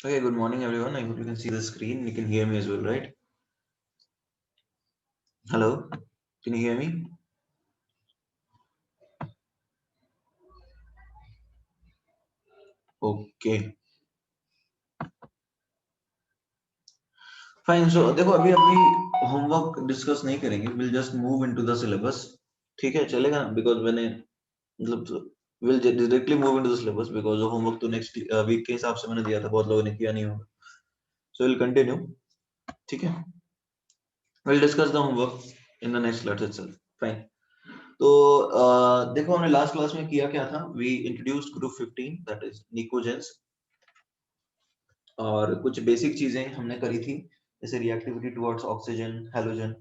Okay, good morning everyone. I hope you can see the screen. You can hear me as well, right? Hello, can you hear me? Okay, fine. So देखो अभी अभी homework discuss नहीं करेंगे. We'll just move into the syllabus. ठीक है, चलेगा ना? Because मैंने मतलब we'll directly move into the syllabus because जो homework तो next week के हिसाब से मैंने दिया था, बहुत लोगों ने किया नहीं होगा. So we'll continue. ठीक है. We'll discuss the homework in the next class itself. Fine. तो देखो हमने लास्ट क्लास में किया क्या था. We introduced group 15, that is Nicogens. और कुछ बेसिक चीजें हमने करी थी, जैसे रिएक्टिविटी टुवर्ड्स ऑक्सीजन, हैलोजन.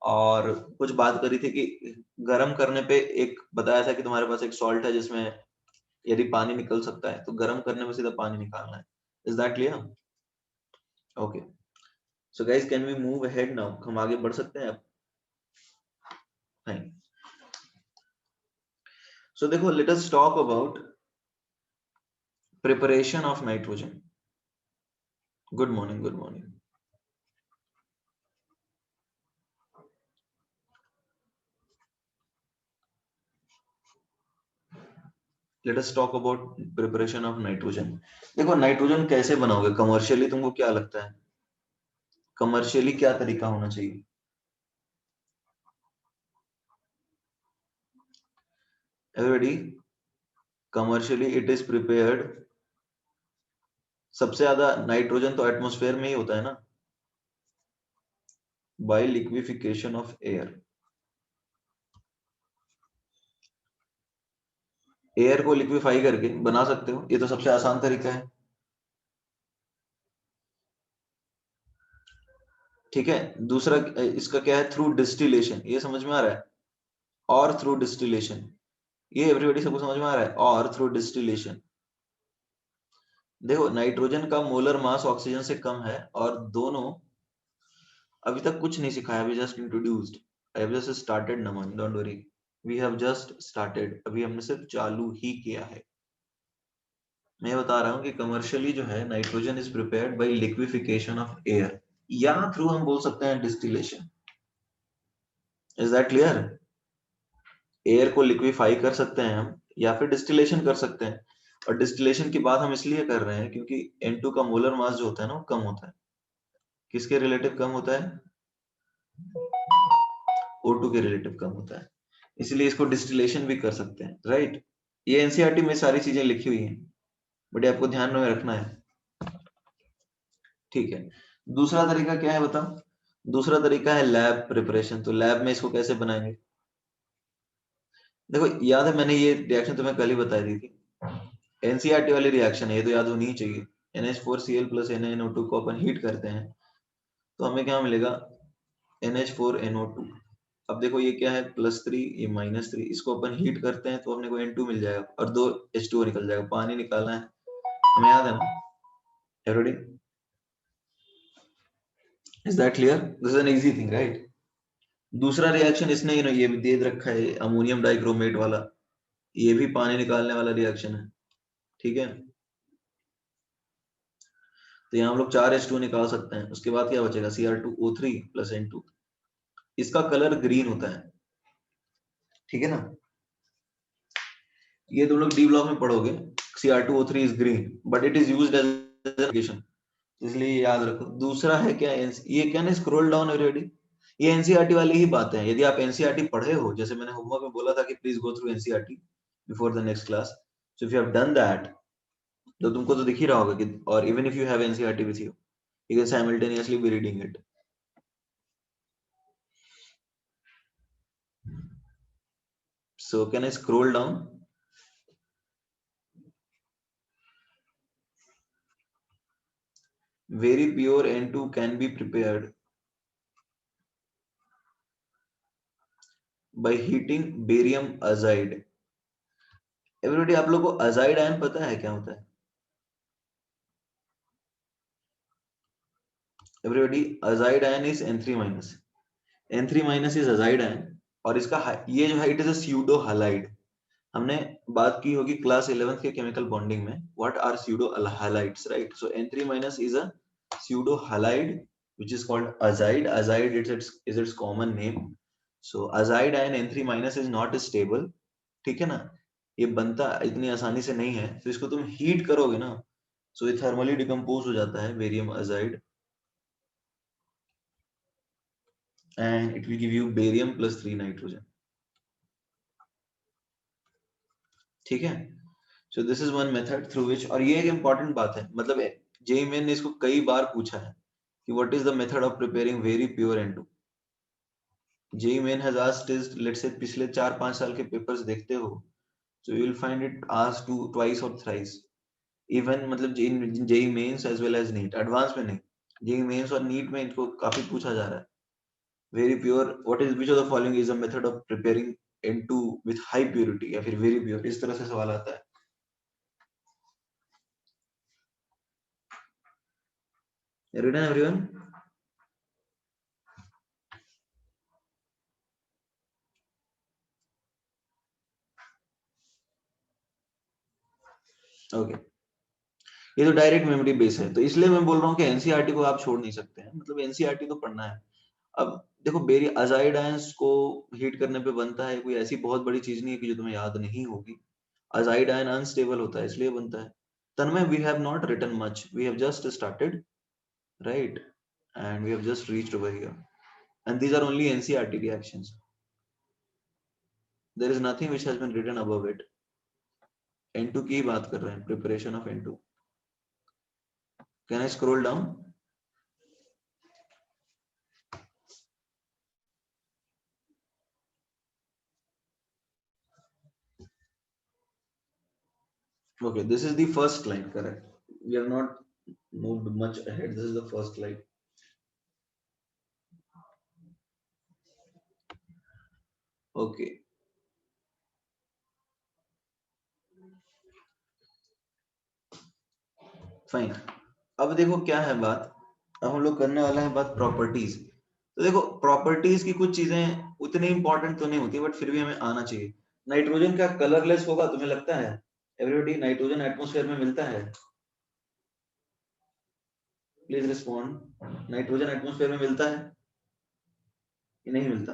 और कुछ बात करी थी कि गर्म करने पे एक बताया था कि तुम्हारे पास एक सॉल्ट है जिसमें यदि पानी निकल सकता है तो गर्म करने में सीधा पानी निकालना है. Is that clear? Okay. So guys, can we move ahead now? हम आगे बढ़ सकते हैं अब? फाइन. सो देखो, let us talk about preparation of nitrogen. Good morning, good morning. Let us talk about preparation of nitrogen. देखो, nitrogen कैसे बनाओगे कमर्शियली? तुमको क्या लगता है कमर्शियली क्या तरीका होना चाहिए? Everybody, commercially it is prepared. सबसे ज्यादा नाइट्रोजन तो एटमॉस्फेयर में ही होता है ना, by liquefaction of air. Air को लिक्विफाई करके बना सकते हो, ये तो सबसे आसान तरीका है. ठीक है. दूसरा इसका क्या है? Through distillation. ये समझ में आ रहा है? और थ्रू डिस्टिलेशन. ये एवरीबॉडी सबको समझ में आ रहा है? और थ्रू डिस्टिलेशन. देखो, नाइट्रोजन का मोलर मास ऑक्सीजन से कम है, और दोनों अभी तक कुछ नहीं सिखाया. अभी just introduced. I have just started. Naman, don't worry. We have just started. अभी हमने सिर्फ चालू ही किया है. मैं बता रहा हूँ कि कमर्शियली जो है, nitrogen is prepared by liquefaction of air, या थ्रू हम बोल सकते हैं distillation. Is that clear? Air को लिक्विफाई कर सकते हैं हम, या फिर डिस्टिलेशन कर सकते हैं. और डिस्टिलेशन की बात हम इसलिए कर रहे हैं क्योंकि N2 का मोलर मास जो होता है ना, वो कम होता है. किसके रिलेटिव कम होता है? O2 के रिलेटिव कम होता है. इसलिए इसको डिस्टिलेशन भी कर सकते हैं, राइट? ये एनसीईआरटी में सारी चीजें लिखी हुई हैं, बट ये आपको ध्यान में रखना है. ठीक है. दूसरा तरीका क्या है बताओ? दूसरा तरीका है लैब प्रिपरेशन. तो लैब में इसको कैसे बनाएंगे? देखो, याद है मैंने ये रिएक्शन तुम्हें कल ही बता दी थी. एनसीईआरटी वाली रिएक्शन है ये, तो याद होनी ही चाहिए. NH4Cl प्लस NaNO2 को अपन हीट करते हैं तो हमें क्या मिलेगा? NH4NO2. अब देखो, ये क्या है? +3, ये -3. इसको अपन हीट करते हैं तो अपने को N2 मिल जाएगा, और 2 H2O निकल जाएगा. पानी निकालना है, हमें याद है ना? Everybody, is that clear? This is an easy thing, right? दूसरा रिएक्शन इसने ये भी दे रखा है, अमोनियम डाइक्रोमेट वाला. ये भी पानी निकालने वाला रिएक्शन है. ठीक है. तो यहाँ हम लोग 4H2 निकाल सकते हैं. उसके बाद क्या बचेगा? Cr2O3 plus N2. इसका कलर ग्रीन होता है. ठीक है ना? ये तुम लोग डी ब्लॉक में पढ़ोगे. Cr2O3 is green, but it is used as application, इसलिए याद रखो. दूसरा है क्या? ये क्या ना, स्क्रॉल डाउन एवरीबॉडी. ये एनसीईआरटी वाली ही बातें हैं. यदि आप एनसीईआरटी पढ़े हो, जैसे मैंने होमवर्क में बोला था कि please go through NCERT before the next class. So if you have done that, तो तुमको तो दिख ही रहा होगा कि, और even if you have NCERT with you can simultaneously be reading it. So can I scroll down? Very pure N2 can be prepared by heating barium azide. Everybody, आप लोग को अजाइड आयन पता है क्या होता है? Everybody, azide ion is N3-. N3- is azide ion, और इसका ये जो है, it is a pseudo halide. हमने बात की होगी क्लास 11th के केमिकल बॉन्डिंग में, what are pseudo halides, right? So N3 minus is a pseudo halide which is called azide. Azide is its common name. So azide ion N3 minus is not stable, ठीक है ना? ये बनता इतनी आसानी से नहीं है, तो इसको तुम हीट करोगे ना, सो ये थर्मली डिकम्पोज हो जाता है barium azide, and it will give you barium plus 3 nitrogen, ठीक है? So this is one method through which, और ये एक इंपॉर्टेंट बात है, मतलब जेईई मेन ने इसको कई बार पूछा है कि what is the method of preparing very pure N2। JEE main has asked is, let's say पिछले 4-5 साल के पेपर्स देखते हो, so you will find it asked to twice or thrice, even मतलब JEE mains as well as NEET, advance में नहीं, JEE mains और NEET में इनको काफी पूछा जा रहा है। Very pure, what is which of the following is a method of preparing N2 with high purity, या फिर वेरी प्योर, इस तरह से सवाल आता है। Written everyone? ओके, ये तो डायरेक्ट मेमोरी बेस है, तो इसलिए मैं बोल रहा हूँ कि एनसीईआरटी को आप छोड़ नहीं सकते हैं, मतलब एनसीईआरटी तो पढ़ना है। अब देखो, बेरी अजाइड आयंस को हीट करने पे बनता है, कोई ऐसी बहुत बड़ी चीज नहीं है कि जो तुम्हें याद नहीं होगी। अजाइड आयन अनस्टेबल होता है, इसलिए बनता है। Tanmay, we have not written much, we have just started, right? And we have just reached over here, and these are only NCERT reactions. There is nothing which has been written above it. N2 की बात कर रहे हैं, preparation of N2. Can I scroll down? Okay, this is the first slide, correct? We have not moved much ahead. This is the first slide. Okay, fine. अब देखो क्या है बात, अब हम लोग करने वाला है बात प्रॉपर्टीज। तो देखो, प्रॉपर्टीज की कुछ चीजें उतनी इंपॉर्टेंट तो नहीं होती, बट फिर भी हमें आना चाहिए। नाइट्रोजन क्या कलरलेस होगा, तुम्हें लगता है? एवरीबॉडी, नाइट्रोजन एटमॉस्फेयर में मिलता है? Please respond. नाइट्रोजन एटमॉस्फेयर में मिलता है कि नहीं मिलता?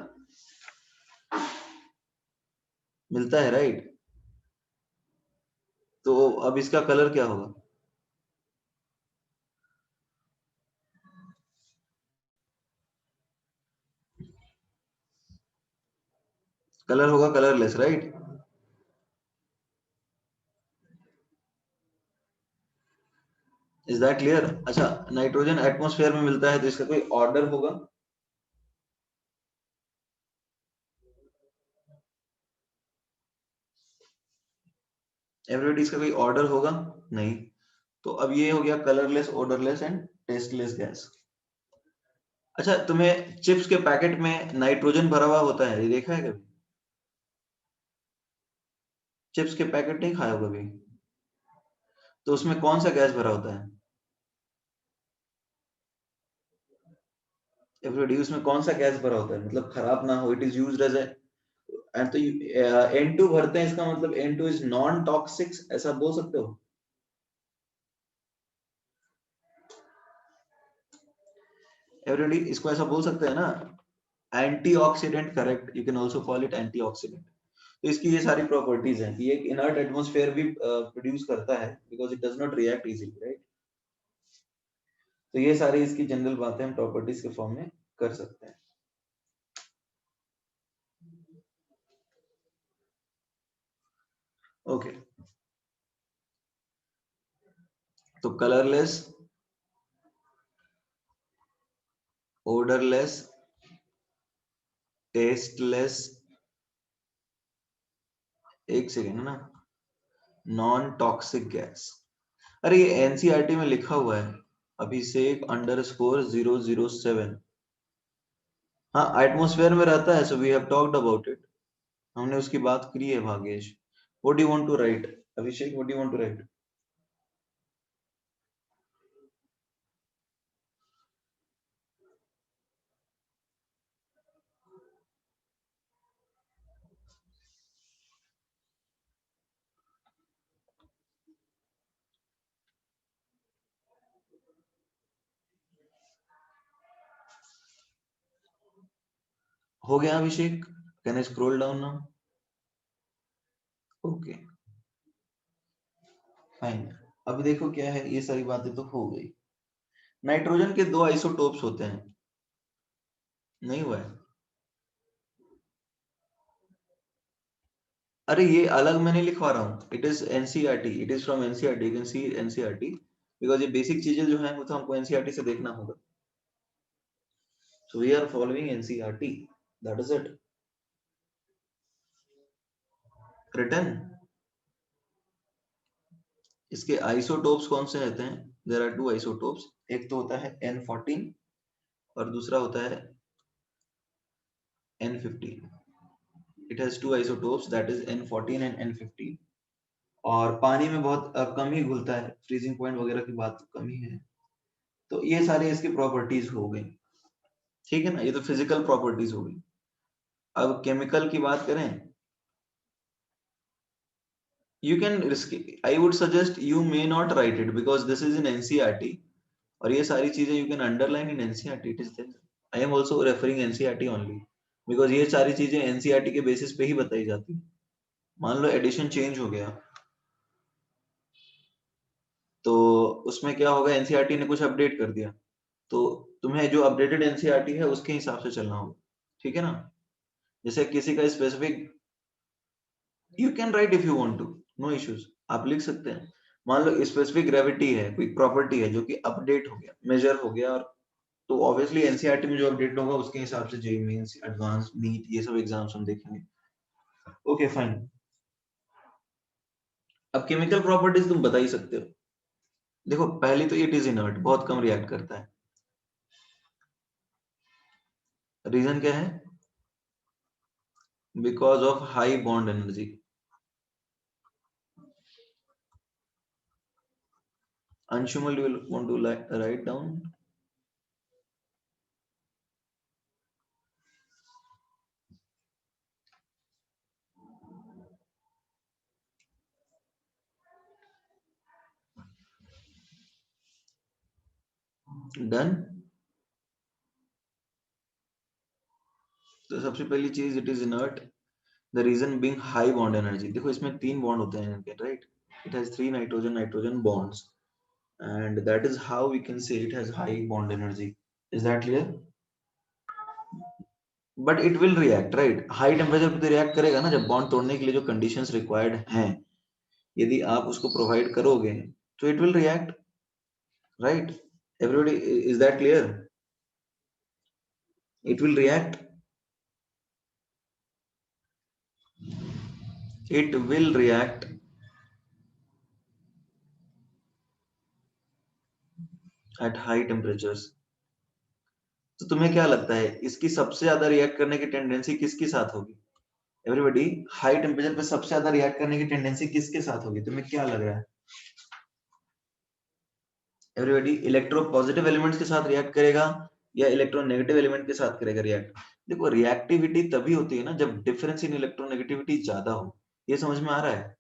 मिलता है, राइट? तो अब इसका कलर क्या होगा? कलर होगा colourless, right? Is that clear? अच्छा, नाइट्रोजन एटमॉस्फेयर में मिलता है तो इसका कोई ऑर्डर होगा? एवरीबॉडी, इसका कोई ऑर्डर होगा? नहीं। तो अब ये हो गया colourless, odourless and tasteless gas. अच्छा, तुम्हें चिप्स के पैकेट में नाइट्रोजन भरा हुआ होता है, ये देखा है कभी? चिप्स के पैकेट नहीं खाया होगा कभी? तो उसमें कौन सा गैस भरा होता है? एवरीबॉडी, उसमें कौन सा गैस भरा होता है, मतलब खराब ना हो, it is used as a, and तो N2 भरते हैं, इसका मतलब N2 इज नॉन टॉक्सिक, ऐसा बोल सकते हो? एवरीबॉडी, इसको ऐसा बोल सकते हैं ना, antioxidant, correct, you can also call it antioxidant. तो इसकी ये सारी प्रॉपर्टीज हैं कि एक इनर्ट एटमॉस्फेयर भी प्रोड्यूस करता है, because it does not react easily, right? तो ये सारी इसकी जनरल बातें हम प्रॉपर्टीज के फॉर्म में कर सकते हैं। ओके, तो कलरलेस, ओडरलेस, टेस्टलेस, एक सेकेंड ना, नॉन टॉक्सिक गैस। अरे ये एनसीईआरटी में लिखा हुआ है, अभिषेक_007। हाँ, एटमॉस्फेयर में रहता है, so we have talked about it, हमने उसकी बात करी है। Bhagesh, what do you want to write? Abhishek, what do you want to write? हो गया Abhishek? Can I scroll down now? Okay fine. अब देखो क्या है, ये सारी बातें तो हो गई। नाइट्रोजन के दो आइसोटोप्स होते हैं, नहीं हुआ है? अरे ये अलग मैं नहीं लिखवा रहा हूँ, it is NCERT, it is from NCERT, you can see NCERT, because ये बेसिक चीजें जो है वो तो हमको एनसीईआरटी से देखना होगा। So we are following NCERT, that is it. Written इसके आइसोटोप्स कौन से रहते हैं? देयर आर टू आइसोटोप्स, एक तो होता है N14 और दूसरा होता है N15। It has two isotopes that is N14 and N15, और पानी में बहुत कम ही घुलता है, फ्रीजिंग पॉइंट वगैरह की बात तो कम ही है। तो ये सारे इसकी प्रॉपर्टीज हो गई, ठीक है ना, ये तो फिजिकल प्रॉपर्टीज हो गई। अब केमिकल की बात करें, you can risk, I would suggest you may not write it because this is in NCERT, और ये सारी चीजें you can underline in NCERT, it is there. I am also referring NCERT only, because ये सारी चीजें NCERT के basis पे ही बताई जाती है। मान लो एडिशन चेंज हो गया, तो उसमें क्या होगा, एनसीईआरटी ने कुछ अपडेट कर दिया, तो तुम्हें जो अपडेटेड एनसीईआरटी है उसके हिसाब से चलना होगा, ठीक है ना। जैसे किसी का specific, you can write if you want to, no issues, आप लिख सकते हैं। मान लो स्पेसिफिक ग्रेविटी है, कोई प्रॉपर्टी है जो कि अपडेट हो गया, मेजर हो गया, और तो ऑब्वियसली एनसीईआरटी में जो अपडेट होगा उसके हिसाब से जेईई मेंस, एडवांस, नीट, ये सब एग्जाम्स हम देखेंगे। Okay fine. अब केमिकल प्रॉपर्टीज तुम बता ही सकते हो। देखो पहली तो इट इज इनर्ट, बहुत कम रिएक्ट करता है। रीजन क्या है? Because of high bond energy. Anshumal, you will want to write down? Done? तो सबसे पहली चीज, it is inert, the reason being high bond energy. देखो इसमें तीन बॉन्ड होते हैं इनके, right? It has three nitrogen nitrogen bonds, and that is how we can say it has high bond energy. Is that clear? But it will react, right? High temperature पे तो react करेगा ना, जब bond तोड़ने के लिए जो conditions required हैं, यदि आप उसको प्रोवाइड करोगे तो it will react, right? Everybody, is that clear? It will react, it will react at high temperatures। तो तुम्हें क्या लगता है इसकी सबसे ज्यादा रिएक्ट करने की टेंडेंसी किसके साथ होगी? एवरीबॉडी, हाई टेम्परेचर पे सबसे ज्यादा रिएक्ट करने की टेंडेंसी किसके साथ होगी? तुम्हें क्या लग रहा है? एवरीबॉडी, इलेक्ट्रो पॉजिटिव एलिमेंट्स के साथ रिएक्ट करेगा या इलेक्ट्रो नेगेटिव एलिमेंट के साथ करेगा रिएक्ट? देखो रिएक्टिविटी तभी होती है ना जब डिफरेंस इन इलेक्ट्रोनेगेटिविटी ज्यादा हो। ये समझ में आ रहा है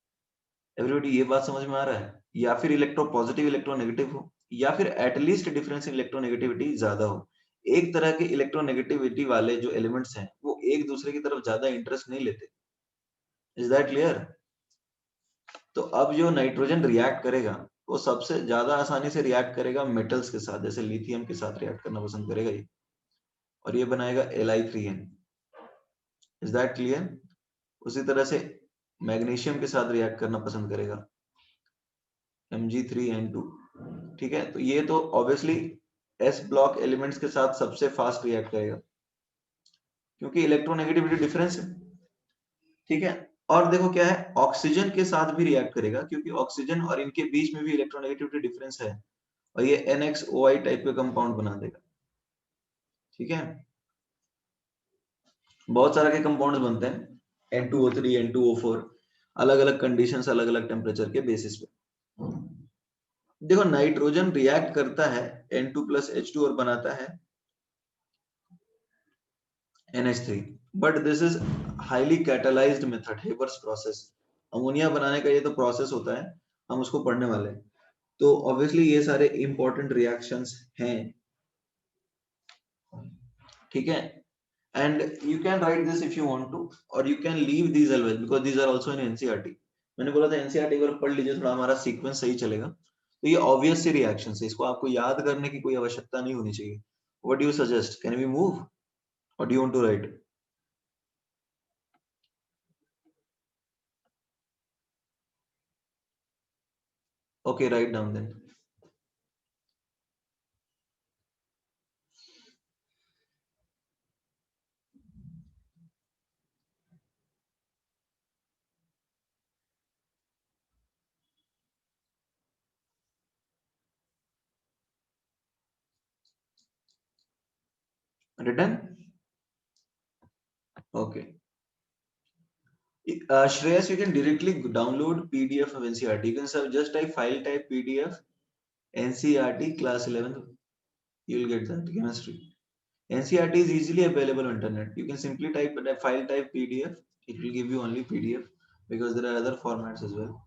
एवरीबॉडी? ये बात समझ में आ रहा है? या फिर इलेक्ट्रो पॉजिटिव इलेक्ट्रो नेगेटिव हो, या फिर एटलीस्ट डिफरेंस इन इलेक्ट्रोनेगेटिविटी ज्यादा हो। एक तरह के इलेक्ट्रोनेगेटिविटी वाले जो एलिमेंट्स हैं वो एक दूसरे की तरफ ज्यादा इंटरेस्ट नहीं लेते। Is that clear? तो अब जो नाइट्रोजन रिएक्ट करेगा वो सबसे ज्यादा आसानी से रिएक्ट करेगा मेटल्स के साथ, जैसे लिथियम के साथ रिएक्ट करना पसंद करेगा ये, और ये बनाएगा Li3n। Is that clear? उसी तरह से मैग्नीशियम के साथ रिएक्ट करना पसंद करेगा, Mg3n2। ठीक है, तो ये तो ऑब्वियसली एस ब्लॉक एलिमेंट्स के साथ सबसे फास्ट रिएक्ट करेगा, क्योंकि इलेक्ट्रोनेगेटिविटी डिफरेंस है। ठीक है, और देखो क्या है, ऑक्सीजन के साथ भी रिएक्ट करेगा, क्योंकि ऑक्सीजन और इनके बीच में भी इलेक्ट्रोनेगेटिविटी डिफरेंस है, और ये NXOI टाइप का कंपाउंड बना देगा। ठीक है, बहुत सारे के कंपाउंड्स बनते हैं, N2O3, N2O4, अलग अलग कंडीशंस, अलग अलग टेम्परेचर के बेसिस पे। देखो नाइट्रोजन रिएक्ट करता है N2+H2 और बनाता है NH3, but this is highly catalysed method, Haber's process. Ammonia बनाने का ये तो प्रोसेस होता है, हम उसको पढ़ने वाले हैं। तो ऑब्वियसली ये सारे इंपॉर्टेंट रिएक्शंस हैं, ठीक है। and you can write this if you want to, or you can leave these as well because these are also in NCERT. मैंने बोला था NCERT अगर पढ़ लीजिए थोड़ा हमारा सीक्वेंस सही चलेगा, तो ये ऑब्वियस से रिएक्शन है, इसको आपको याद करने की कोई आवश्यकता नहीं होनी चाहिए. What do you suggest? Can we move, or do you want to write? Okay, write down then. Written? Okay. Shreyas, you can directly download PDF of NCERT. You can just type file type PDF NCERT class 11th. You will get that chemistry. NCERT is easily available on internet. You can simply type a file type PDF. It will give you only PDF because there are other formats as well.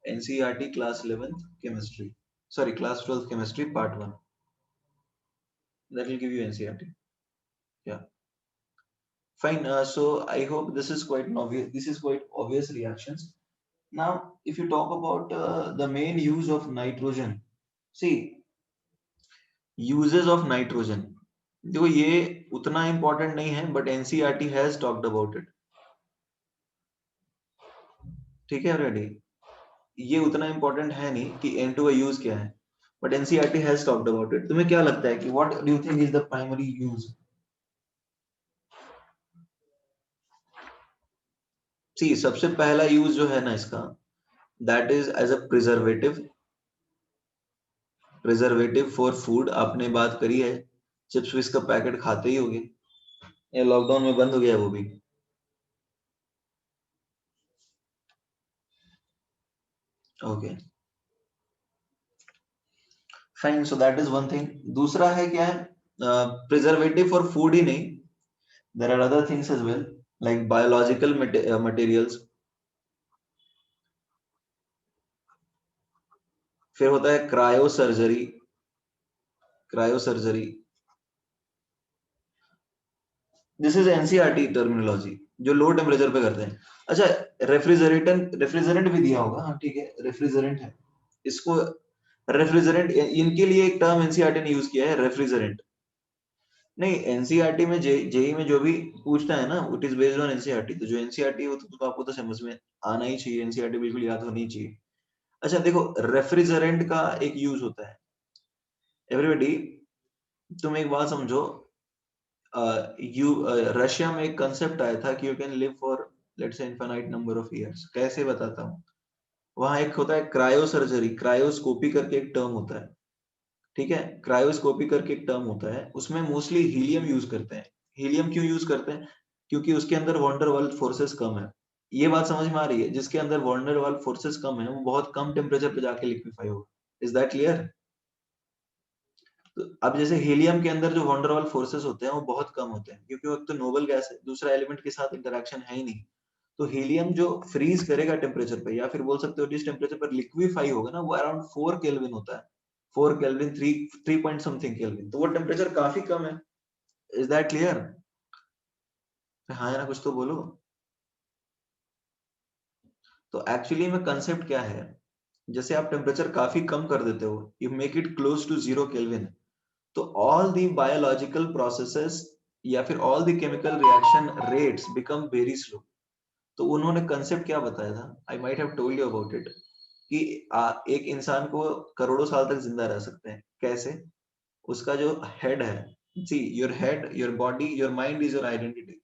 NCERT class 11th chemistry. Sorry, class 12th chemistry part 1. That will give you NCERT. Yeah. Fine. So I hope this is quite obvious. This is quite obvious reactions. Now, if you talk about the main use of nitrogen, see, uses of nitrogen. देखो ये उतना important नहीं है, but NCERT has talked about it. ठीक है already. ये उतना important है नहीं कि N2 का use क्या है, but NCERT has talked about it. तुम्हें क्या लगता है कि what do you think is the primary use? See, सबसे पहला use जो है ना इसका, that is as a preservative for food. आपने बात करी है, चिप्स विप्स का पैकेट खाते ही होगे, ये लॉकडाउन में बंद हो गया है वो भी. Okay fine, so that is one thing. दूसरा है क्या है, प्रिजर्वेटिव फॉर फूड ही नहीं, there are other things as well like biological materials. फिर होता है cryo surgery. Cryo surgery, this is NCERT terminology, जो लो टेम्परेचर पे करते हैं. अच्छा, रेफ्रिजरेंट भी दिया होगा, हाँ ठीक है, रेफ्रिजरेंट है इसको. रेफ्रिजरेंट, इनके लिए एक टर्म एनसीईआरटी ने यूज किया है, रेफ्रिजरेंट. नहीं, एनसीईआरटी में जेई में जो भी पूछता है ना, it is based on NCERT. तो जो एनसीईआरटी हो तो आपको तो समझ में आना ही चाहिए, एनसीईआरटी बिल्कुल याद होनी चाहिए. अच्छा देखो, रेफ्रिजरेंट का एक यूज होता है. एवरीबॉडी, तुम एक बात समझो, रशिया में एक कंसेप्ट आया था कि you can live for let's say infinite number of years. कैसे बताता हूँ. वहां एक होता है क्रायो सर्जरी, क्रायोस्कोपी करके एक टर्म होता है. ठीक है, क्रायोस्कोपी करके एक टर्म होता है, उसमें मोस्टली हीलियम यूज करते हैं. हीलियम क्यों यूज करते हैं? क्योंकि उसके अंदर वॉन्डर वाल फोर्सेस कम है. ये बात समझ में आ रही है? जिसके अंदर वॉन्डर वाल फोर्सेस कम है वो बहुत कम टेम्परेचर पे जाके लिक्विफाई होगा. Is that clear? तो अब जैसे हीलियम के अंदर जो वॉन्डर फोर्सेस होते हैं वो बहुत कम होते हैं, क्योंकि वो एक तो नोबल गैस है, दूसरा एलिमेंट के साथ इंटरेक्शन है ही नहीं. तो हीलियम जो फ्रीज करेगा टेम्परेचर पे, या फिर बोल सकते हो जिस टेम्परेचर पर लिक्विफाई होगा ना, वो अराउंड 4 केल्विन होता है. 4 केल्विन, 3 पॉइंट समथिंग केल्विन. तो वो टेम्परेचर काफी कम है. Is that clear? हाँ या ना, कुछ तो बोलो. तो एक्चुअली में कंसेप्ट क्या है, जैसे आप टेम्परेचर काफी कम कर देते हो, you make it close to 0 kelvin, तो ऑल दी बायोलॉजिकल प्रोसेसेस या फिर all the chemical reaction rates become very slow. तो उन्होंने कंसेप्ट क्या बताया था, I might have told you about it, कि एक इंसान को करोड़ों साल तक जिंदा रह सकते हैं. कैसे? उसका जो हेड है, see your head, your body, your mind is your identity.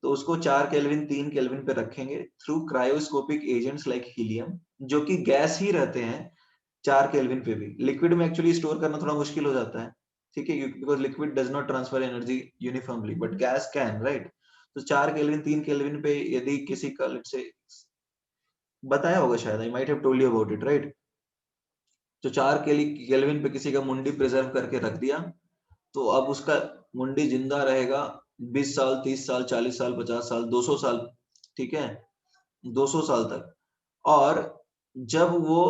तो उसको 4 केल्विन, 3 केल्विन पे रखेंगे through cryoscopic agents like helium, जो कि गैस ही रहते हैं 4 केल्विन पे भी. लिक्विड में एक्चुअली स्टोर करना थोड़ा मुश्किल हो जाता है, ठीक है, because liquid does not transfer energy uniformly, but gas can, right? तो 4 केल्विन, 3 केल्विन पे यदि किसी का लेट्स से, बताया होगा शायद, आई might have told you about it, right? तो 4 केल्विन पे किसी का मुंडी प्रिजर्व करके रख दिया, तो अब उसका मुंडी जिंदा रहेगा 20 साल, 30 साल, 40 साल, 50 साल, 200 साल. ठीक है, 200 साल तक. और जब वो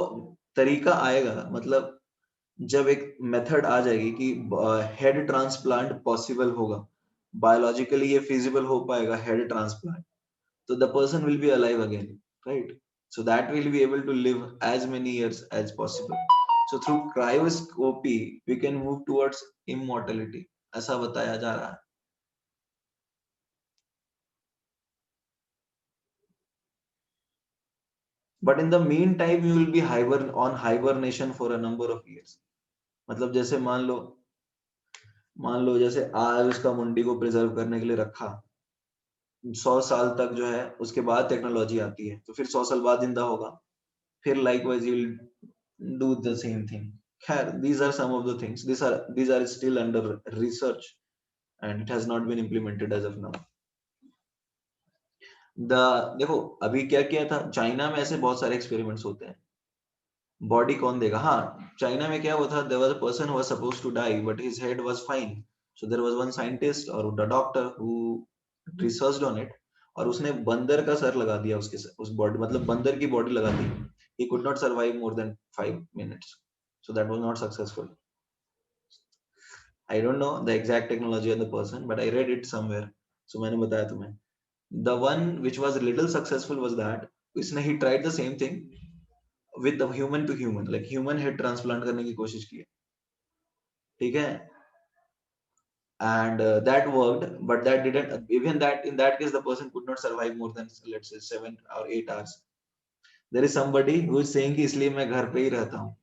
तरीका आएगा, मतलब जब एक मेथड आ जाएगी कि हेड ट्रांसप्लांट पॉसिबल होगा, बायोलॉजिकली ये फिजिबल हो पाएगा हेड ट्रांसप्लांट, तो the person will be alive again, right? So that will be able to live as many years as possible. So through cryoscopy we can move towards immortality, ऐसा बताया जा रहा है. But in the meantime you will be on hibernation for a number of years. मतलब जैसे मान लो जैसे आज उसका मुंडी को प्रिजर्व करने के लिए रखा, 100 साल तक जो है, उसके बाद टेक्नोलॉजी आती है, तो फिर 100 साल बाद जिंदा होगा, फिर likewise you will do the same thing. खैर, these are some of the things. These are still under research and it has not been implemented as of now. देखो अभी क्या किया था चाइना में, ऐसे बहुत सारे एक्सपेरिमेंट्स होते हैं. बॉडी कौन देगा? हाँ, चाइना में क्या हुआ था, there was a person who was supposed to die but his head was fine. So there was one scientist or the doctor who researched on it, और उसने बंदर का सर लगा दिया उस बॉडी, मतलब बंदर की बॉडी लगा दी. He could not survive more than 5 minutes. So that was not successful. I don't know the exact technology of the person, but I read it somewhere. So मैंने बताया तुम्हें. The one which was a little successful was that he tried the same thing with the human to human, like human head transplant करने की कोशिश की है, ठीक है? And that worked, but that didn't, even that, in that case the person could not survive more than, let's say, 7 or 8 hours. There is somebody who is saying कि इसलिए मैं घर पे ही रहता हूँ.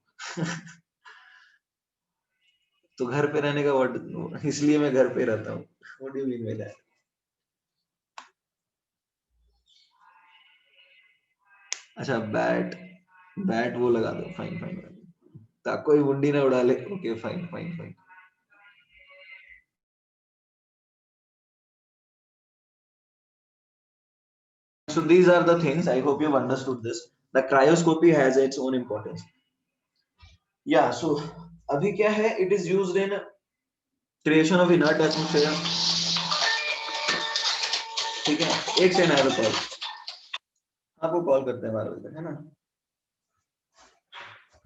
तो घर पे रहने का वर्ड, इसलिए मैं घर पे रहता हूँ, what do you mean by that? अच्छा, बैट वो लगा दो, फाइन फाइन, ताकि कोई मुंडी ना उड़ा ले. Okay, fine fine fine. So these are the things. I hope you've understood this. The cryoscopy has its own importance. Yeah. So अभी क्या है? It is used in creation of inert atmosphere. ठीक है, एक सेकंड आया call, आपको call करते हैं 12 बजे, है ना?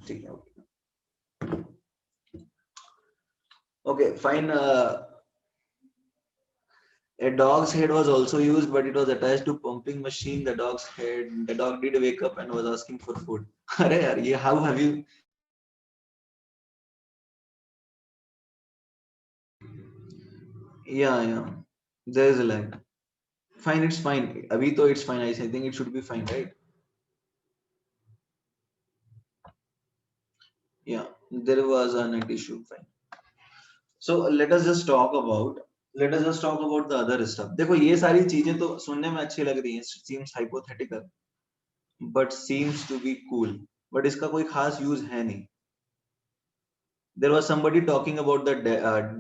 ठीक है, okay fine. A dog's head was also used, but it was attached to pumping machine. The dog did wake up and was asking for food. अरे यार, ये how have you? Yeah. There is a lag. Fine, it's fine. Abhi to it's fine. I think it should be fine, right? Yeah, there was a net issue. Fine. So let us just talk about the other stuff. देखो ये सारी चीजें तो सुनने में अच्छी लग रही हैं, seems hypothetical, but seems to be cool. But इसका कोई खास यूज है नहीं. There was somebody talking about the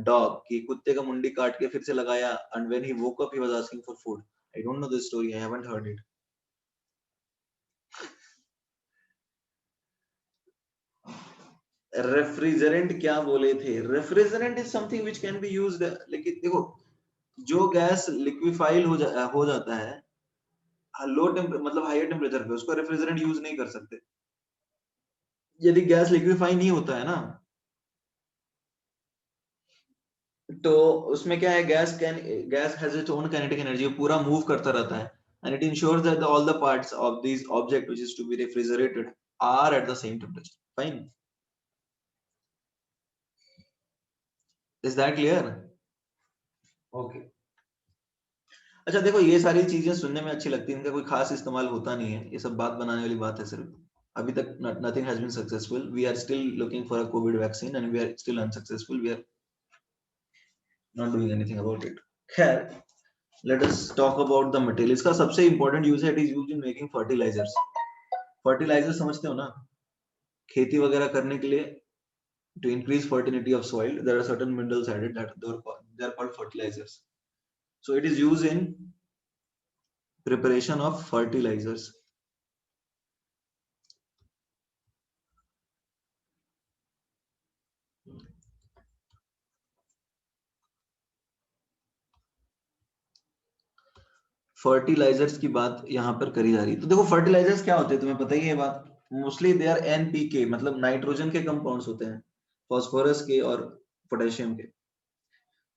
dog कि कुत्ते का मुंडी काट के फिर से लगाया, and when he woke up he was asking for food. I don't know this story. I haven't heard it. Refrigerant क्या बोले थे? Refrigerant is something which can be used. लेकिन देखो, जो गैस लिक्विफाइड हो जाता है लो टेम्परेचर, मतलब हायर टेम्परेचर पे, उसको रेफ्रिजरेंट यूज नहीं कर सकते. यदि गैस लिक्विफाई नहीं होता है ना, तो उसमें क्या है, gas has its own kinetic energy, पूरा मूव करता रहता है, and it ensures that all the parts of these object which is to be refrigerated are at the same temperature. Fine. Is that clear? Okay. अच्छा देखो, ये सारी चीजें सुनने में अच्छी लगती हैं, इनका कोई खास इस्तेमाल होता नहीं है, ये सब बात बनाने वाली बात है सिर्फ. अभी तक nothing has been successful. We are still looking for a COVID vaccine and we are still unsuccessful. We are not doing anything about it. खैर, let us talk about the material. इसका सबसे important use है, it is used in making fertilizers. Fertilizers समझते हो ना? खेती वगैरह करने के लिए, to increase fertility of soil, there are certain minerals added that they are called fertilizers. So it is used in preparation of fertilizers. Fertilizers की बात यहाँ पर करी जा रही है. तो देखो फर्टिलाइजर्स क्या होते हैं, तुम्हें पता ही है ये बात. मोस्टली दे आर एनपीके, मतलब नाइट्रोजन के कंपाउंड्स होते हैं, फास्फोरस के और पोटेशियम के.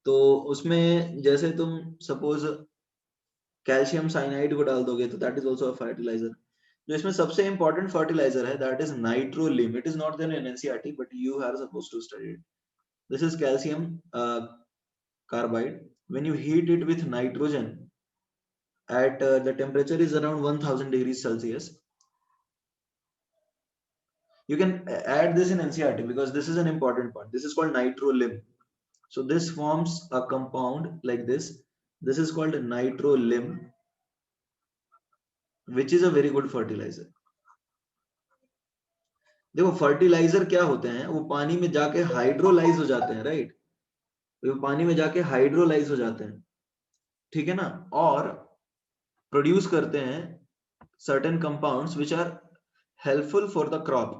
तो उसमें जैसे तुम सपोज कैल्शियम साइनाइड को डाल दोगे तो that is also a fertilizer. जो इसमें सबसे इंपॉर्टेंट फर्टिलाइजर है that is nitrolim. It is not there in NCERT but you are supposed to study it. This is calcium carbide. When you heat it with nitrogen at the temperature is around 1000 degrees Celsius. You can add this in NCERT because this is an important part. This is called nitrolim. So this forms a compound like this. This is called nitrolim, which is a very good fertilizer. देखो fertiliser क्या होते हैं, वो पानी में जाके hydrolyse हो जाते हैं, राइट? वो पानी में जाके हाइड्रोलाइज हो जाते हैं, ठीक है ना, और प्रोड्यूस करते हैं certain compounds which are helpful for the crop.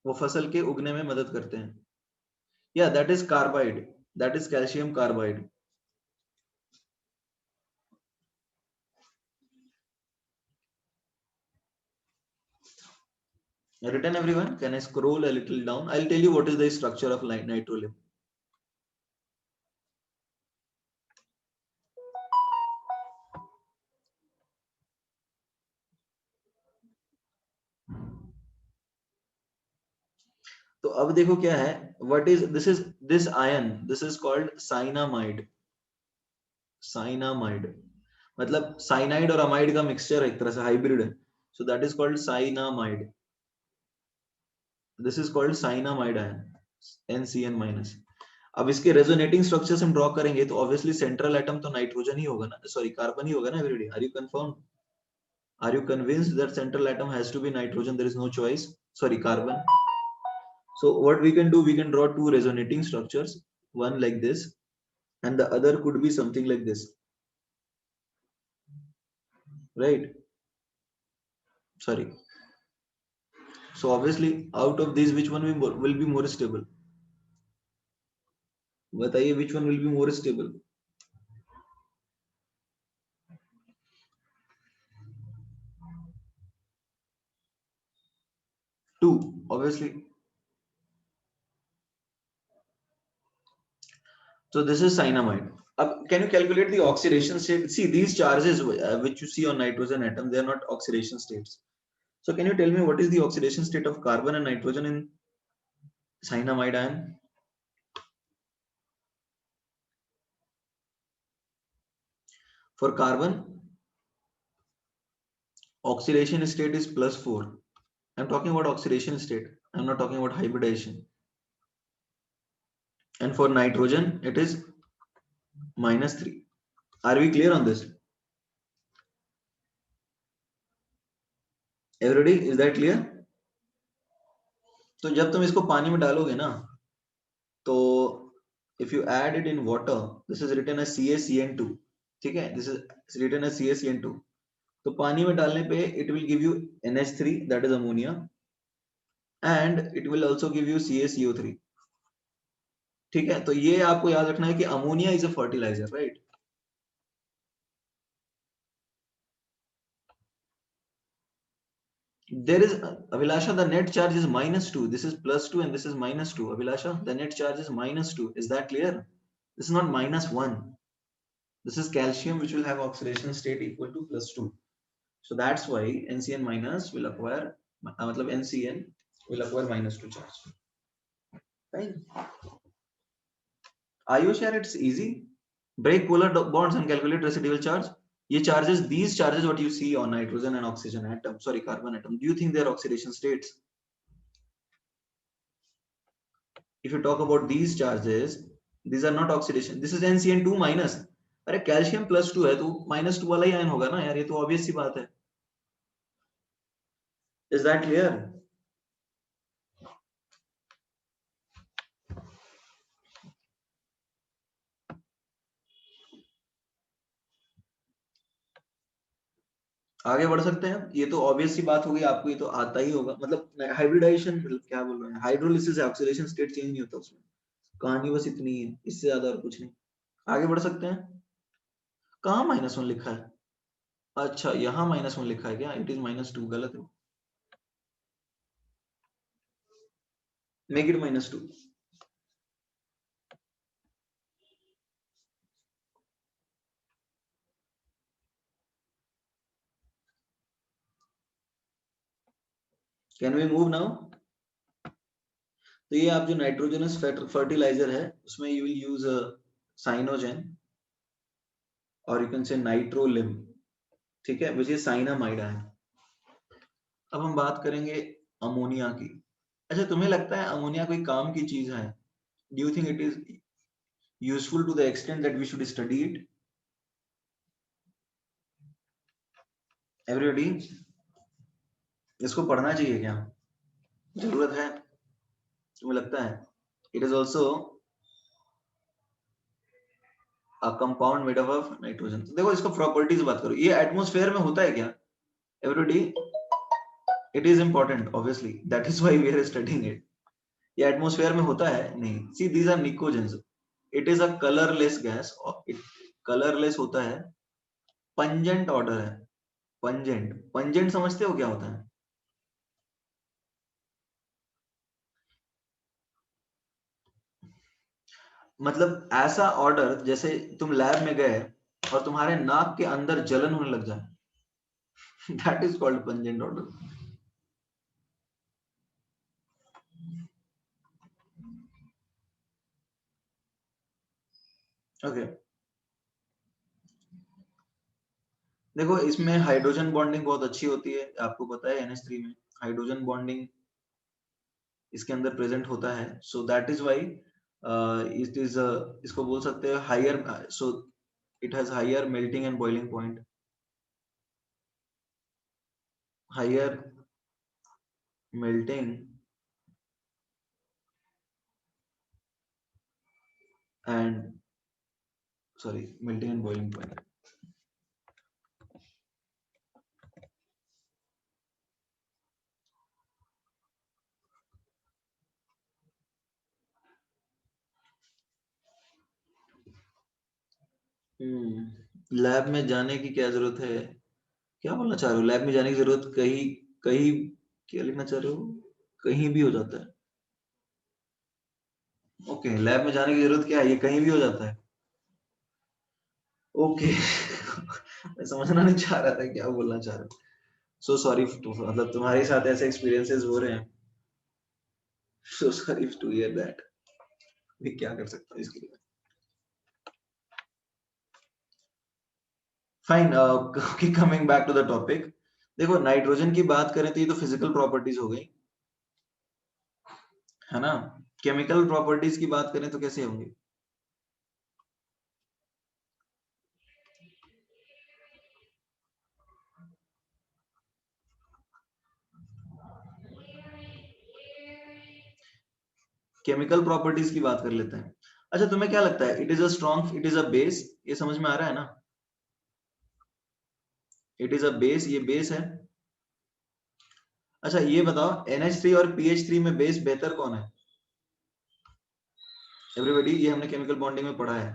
वो फसल के उगने में मदद करते हैं। या that is carbide, that is calcium carbide. Written everyone? Can I scroll a little down? I'll tell you what is the structure of nitrolim. तो अब देखो क्या है, what is this ion, this is called cyanamide. Cyanamide मतलब cyanide और amide का mixture, एक तरह से हाइब्रिड है। So that is called cyanamide. This is called cyanamide ion, NCN minus. अब इसके रेजोनेटिंग स्ट्रक्चर हम ड्रॉ करेंगे तो ऑब्वियसली सेंट्रल एटम तो नाइट्रोजन ही होगा ना, सॉरी कार्बन ही होगा ना everybody. Are you confirm? Are you convinced that central atom has to be nitrogen? There is no choice, sorry carbon. So what we can do, we can draw two resonating structures, one like this and the other could be something like this, right? Sorry. So obviously out of these which one will be more stable? बताइए which one will be more stable? Two, obviously. So this is cyanamide. Can you calculate the oxidation state? See these charges which you see on nitrogen atom, they are not oxidation states. So can you tell me what is the oxidation state of carbon and nitrogen in cyanamide ion? For carbon, oxidation state is +4. I'm talking about oxidation state. I'm not talking about hybridization. And for nitrogen, it is -3. Are we clear on this? Everybody, is that clear? तो जब तुम इसको पानी में डालोगे ना, तो if you add it in water, this is written as CaCN2, ठीक है? This is written as CaCN2. तो पानी में डालने पे it will give you NH3, that is ammonia, and it will also give you CaCO3. ठीक है? तो ये आपको याद रखना है कि ammonia is a fertilizer, right? There is Abhilasha, the net charge is -2. This is +2 and this is -2. Abhilasha, the net charge is -2. Is that clear? This is not -1. This is calcium which will have oxidation state equal to +2. So that's why NCN minus will acquire, matlab NCN will acquire -2 charge. Fine. Are you sure it's easy? Break polar bonds and calculate residual charge. Ye charges, these charges what you see on nitrogen and oxygen atom, sorry, carbon atom, do you think they are oxidation states? If you talk about these charges, these are not oxidation. This is NCN2 minus. अरे calcium +2 है तो -2 वाला ही ion होगा ना यार, ये तो obvious सी बात है। Is that clear? आगे बढ़ सकते हैं। ये तो ऑब्वियस सी बात होगी, आपको ये तो आता ही होगा। मतलब हाइब्रिडाइजेशन मतलब क्या बोल रहे हैं, हाइड्रोलिसिस है, ऑक्सीडेशन स्टेट चेंज नहीं होता उसमें। कहानी बस इतनी है, इससे ज्यादा और कुछ नहीं। आगे बढ़ सकते हैं। कहाँ -1 लिखा है? अच्छा यहाँ -1 लिखा है क्या? इट इज -2, गलत है। Make it -2। Can we move now? तो ये आप जो नाइट्रोजनस फर्टिलाइजर है उसमें यू विल यूज साइनोजेन और यू कैन से नाइट्रोलिम, ठीक है, विच इज साइनामाइड है। अब हम बात करेंगे अमोनिया की। अच्छा, तुम्हें लगता है अमोनिया कोई काम की चीज है? Do you think it is useful to the extent that we should study it? Everybody, इसको पढ़ना चाहिए क्या? जरूरत है? तुम्हें लगता है? It is also a compound made up of nitrogen. देखो इसको प्रॉपर्टीज बात करो, ये एटमॉस्फेयर में होता है क्या? Everybody, it is important obviously, that is why we are studying it. ये एटमॉस्फेयर में होता है? नहीं। See these are pnictogens, it is a colourless gas, it colourless होता है, पंजेंट ऑर्डर है। पंजेंट, पंजेंट समझते हो क्या होता है? मतलब ऐसा ऑर्डर जैसे तुम लैब में गए और तुम्हारे नाक के अंदर जलन होने लग जाए, that is called pungent order. Okay, देखो इसमें हाइड्रोजन बॉन्डिंग बहुत अच्छी होती है, आपको पता है NH3 में हाइड्रोजन बॉन्डिंग इसके अंदर प्रेजेंट होता है, so that is why it is, इसको बोल सकते हैं higher, so it has higher melting and boiling point, higher melting and, sorry, melting and boiling point. Lab में जाने की क्या जरूरत है? क्या बोलना चाह रहे हो? लैब में जाने की जरूरत कहीं, कहीं, क्या लिखना चाह रहे हो? कहीं भी हो जाता है। ओके, लैब में जाने की जरूरत क्या है, ये कहीं भी हो जाता है। ओके मैं समझना नहीं चाह रहा था क्या बोलना चाह रहे हो। सो सॉरी, मतलब तुम्हारे साथ ऐसे एक्सपीरियंसेस हो रहे हैं, so sorry to hear that. मैं क्या कर सकता हूँ इसके लिए? Fine, okay, coming back to the topic. देखो नाइट्रोजन की बात करें तो ये तो फिजिकल प्रॉपर्टीज हो गई, है ना? केमिकल प्रॉपर्टीज की बात करें तो कैसे होंगी? केमिकल प्रॉपर्टीज की बात कर लेते हैं। अच्छा, तुम्हें क्या लगता है, it is a strong, it is a base, ये समझ में आ रहा है ना? इट इज अ बेस, ये बेस है। अच्छा ये बताओ, NH3 और PH3 में बेस बेहतर कौन है? एवरीबॉडी, ये हमने केमिकल बॉन्डिंग में पढ़ा है।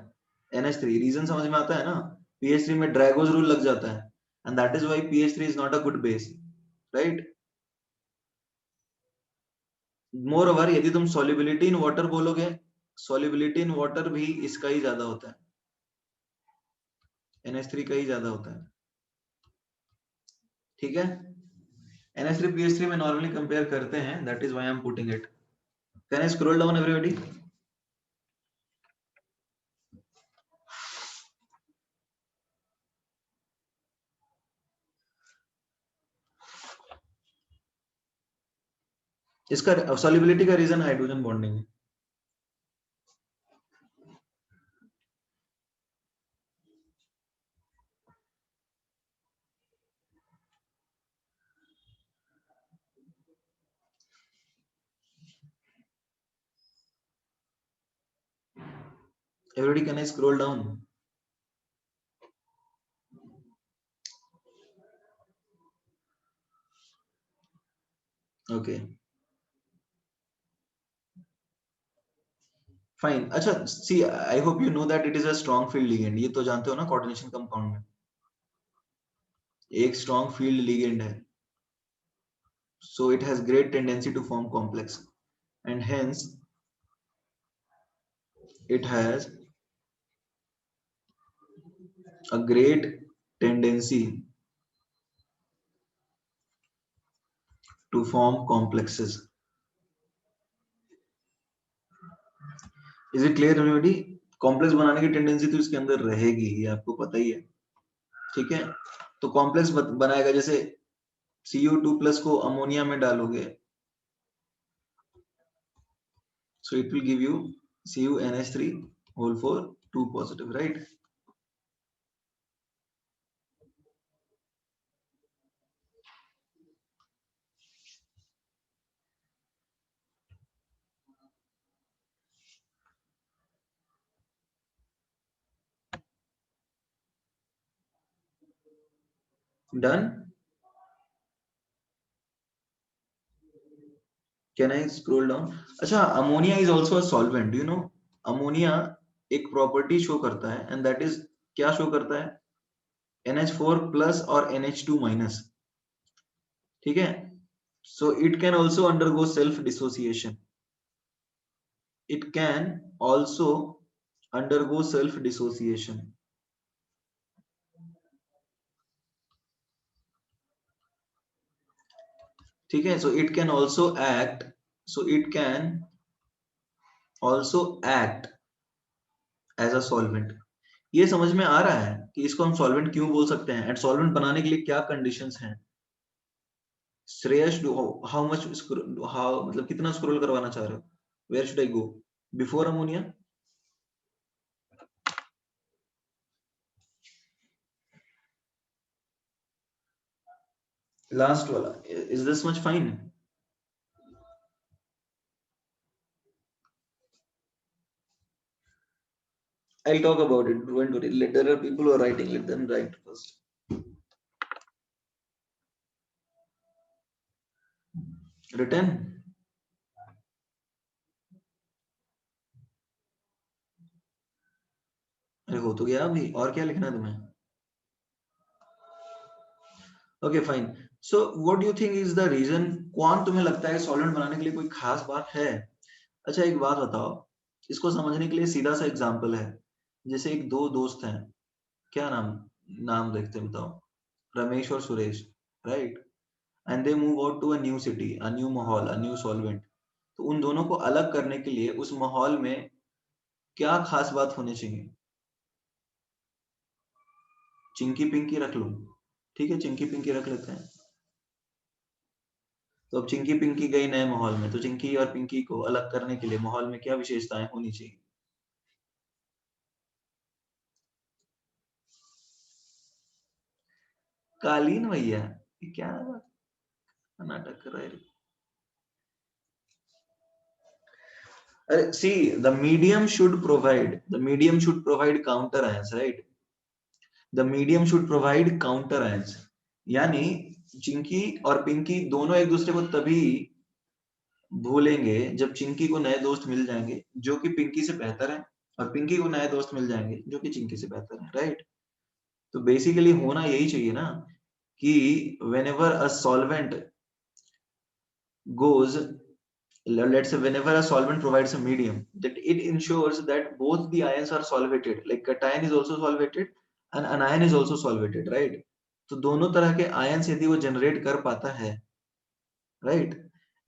NH3, रीजन समझ में आता है ना? PH3 में ड्रैगोज रूल लग जाता है, and that is why PH3 is not a good base, right? More over, यदि तुम सॉल्युबिलिटी इन वाटर बोलोगे, सॉल्युबिलिटी इन वाटर भी इसका ही ज्यादा होता है, NH3 का ही ज्यादा होता है, ठीक है? NH3 PH3 में नॉर्मली कंपेयर करते हैं, that is why I am putting it. Can I scroll down everybody? इसका सॉल्युबिलिटी का रीजन हाइड्रोजन बॉन्डिंग है। Everybody, can I scroll down? Okay, fine. अच्छा, see I hope you know that it is a strong field ligand, ये तो जानते हो ना coordination compound में एक स्ट्रॉन्ग फील्ड लिगेंड है, so it has great tendency to form complex, and hence it has a great tendency to form complexes. Is it clear everybody? Complex बनाने की टेंडेंसी तो इसके अंदर रहेगी, ये आपको पता ही है, ठीक है। तो कॉम्प्लेक्स बनाएगा, जैसे Cu2 प्लस को अमोनिया में डालोगे, so it will give you CuNH3 whole for 2 positive, right? Done. Can I scroll down? अच्छा, ammonia is also a solvent. Do you know? Ammonia एक property show करता है, and that is क्या show करता है? NH4 plus और NH2 minus. ठीक है? So it can also undergo self dissociation. It can also undergo self dissociation. ठीक है? So it can also act. So it can also act as a solvent. ये समझ में आ रहा है कि इसको हम सॉल्वेंट क्यों बोल सकते हैं, एंड सॉल्वेंट बनाने के लिए क्या कंडीशंस हैं। श्रेयस, हाउ मच, हाउ मतलब कितना स्क्रॉल करवाना चाह रहे हो? Where should I go before ammonia? Last वाला, is this much fine? I'll talk about it. Don't worry. There are people who are writing. Let them write first. Written. अरे हो तो गया अभी, और क्या लिखना है तुम्हें? Okay fine. So what do you think is the reason? कौन तुम्हें लगता है सॉल्वेंट बनाने के लिए कोई खास बात है? अच्छा एक बात बताओ, इसको समझने के लिए सीधा सा एग्जांपल है। जैसे एक दो दोस्त हैं, क्या नाम नाम देखते हैं बताओ, रमेश और Suresh, right? And they move out to a new city, a new माहौल, अ न्यू सॉल्वेंट। तो उन दोनों को अलग करने के लिए उस माहौल में क्या खास बात होनी चाहिए? चिंकी पिंकी रख लो, ठीक है, चिंकी पिंकी रख लेते हैं। तो अब चिंकी पिंकी गई नए माहौल में, तो चिंकी और पिंकी को अलग करने के लिए माहौल में क्या विशेषताएं होनी चाहिए? कालीन भैया, ये क्या नाटक कर रहे हैं? अरे सी, the medium should provide counter ions, right? The medium should provide counter ions. यानी चिंकी और पिंकी दोनों एक दूसरे को तभी भूलेंगे जब चिंकी को नए दोस्त मिल जाएंगे जो कि पिंकी से बेहतर है, और पिंकी को नए दोस्त मिल जाएंगे जो कि चिंकी से बेहतर है, राइट? तो बेसिकली होना यही चाहिए ना, कि whenever a solvent goes, let's say whenever a solvent provides a medium, that it ensures that both the ions are solvated, like cation is also solvated and anion is also solvated, right? तो दोनों तरह के ions यदि वो generate कर पाता है, right?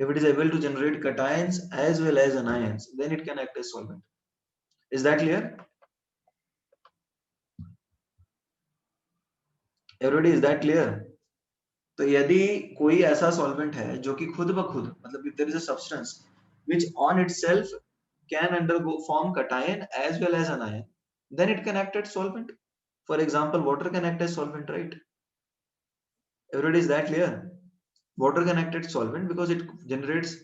If it is able to generate cations as well as anions, then it can act as solvent. Is that clear? Everybody, is that clear? तो यदि कोई ऐसा सॉल्वेंट है जो कि खुद ब खुद, मतलब if there is a substance which on itself can undergo form cation as well as anion, then it can act as solvent. For example, water can act as solvent, right? Everybody, is that clear? Water can act as solvent because it generates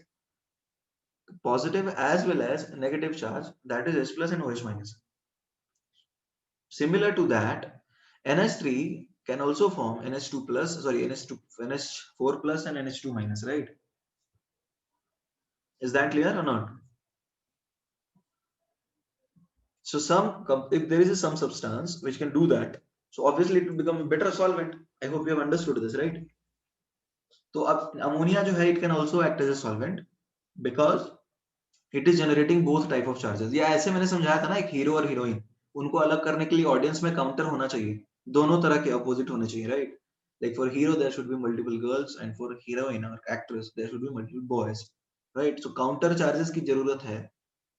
positive as well as negative charge, that is H plus and OH minus. Similar to that, NH3 can also form NH2 plus, sorry, NH4 plus and NH2 minus, right? Is that clear or not? So if there is some substance which can do that, so obviously it will become a better solvent. I hope you have understood this, right? तो अब ammonia जो है, it can also act as a solvent because it is generating both type of charges. या ऐसे मैंने समझाया था ना, एक हीरो और हीरोइन, उनको अलग करने के लिए ऑडियंस में काउंटर होना चाहिए, दोनों तरह के अपोजिट होने चाहिए, right? Like for hero there should be multiple girls, and for heroine or actress there should be multiple boys, right? So counter charges की जरूरत है,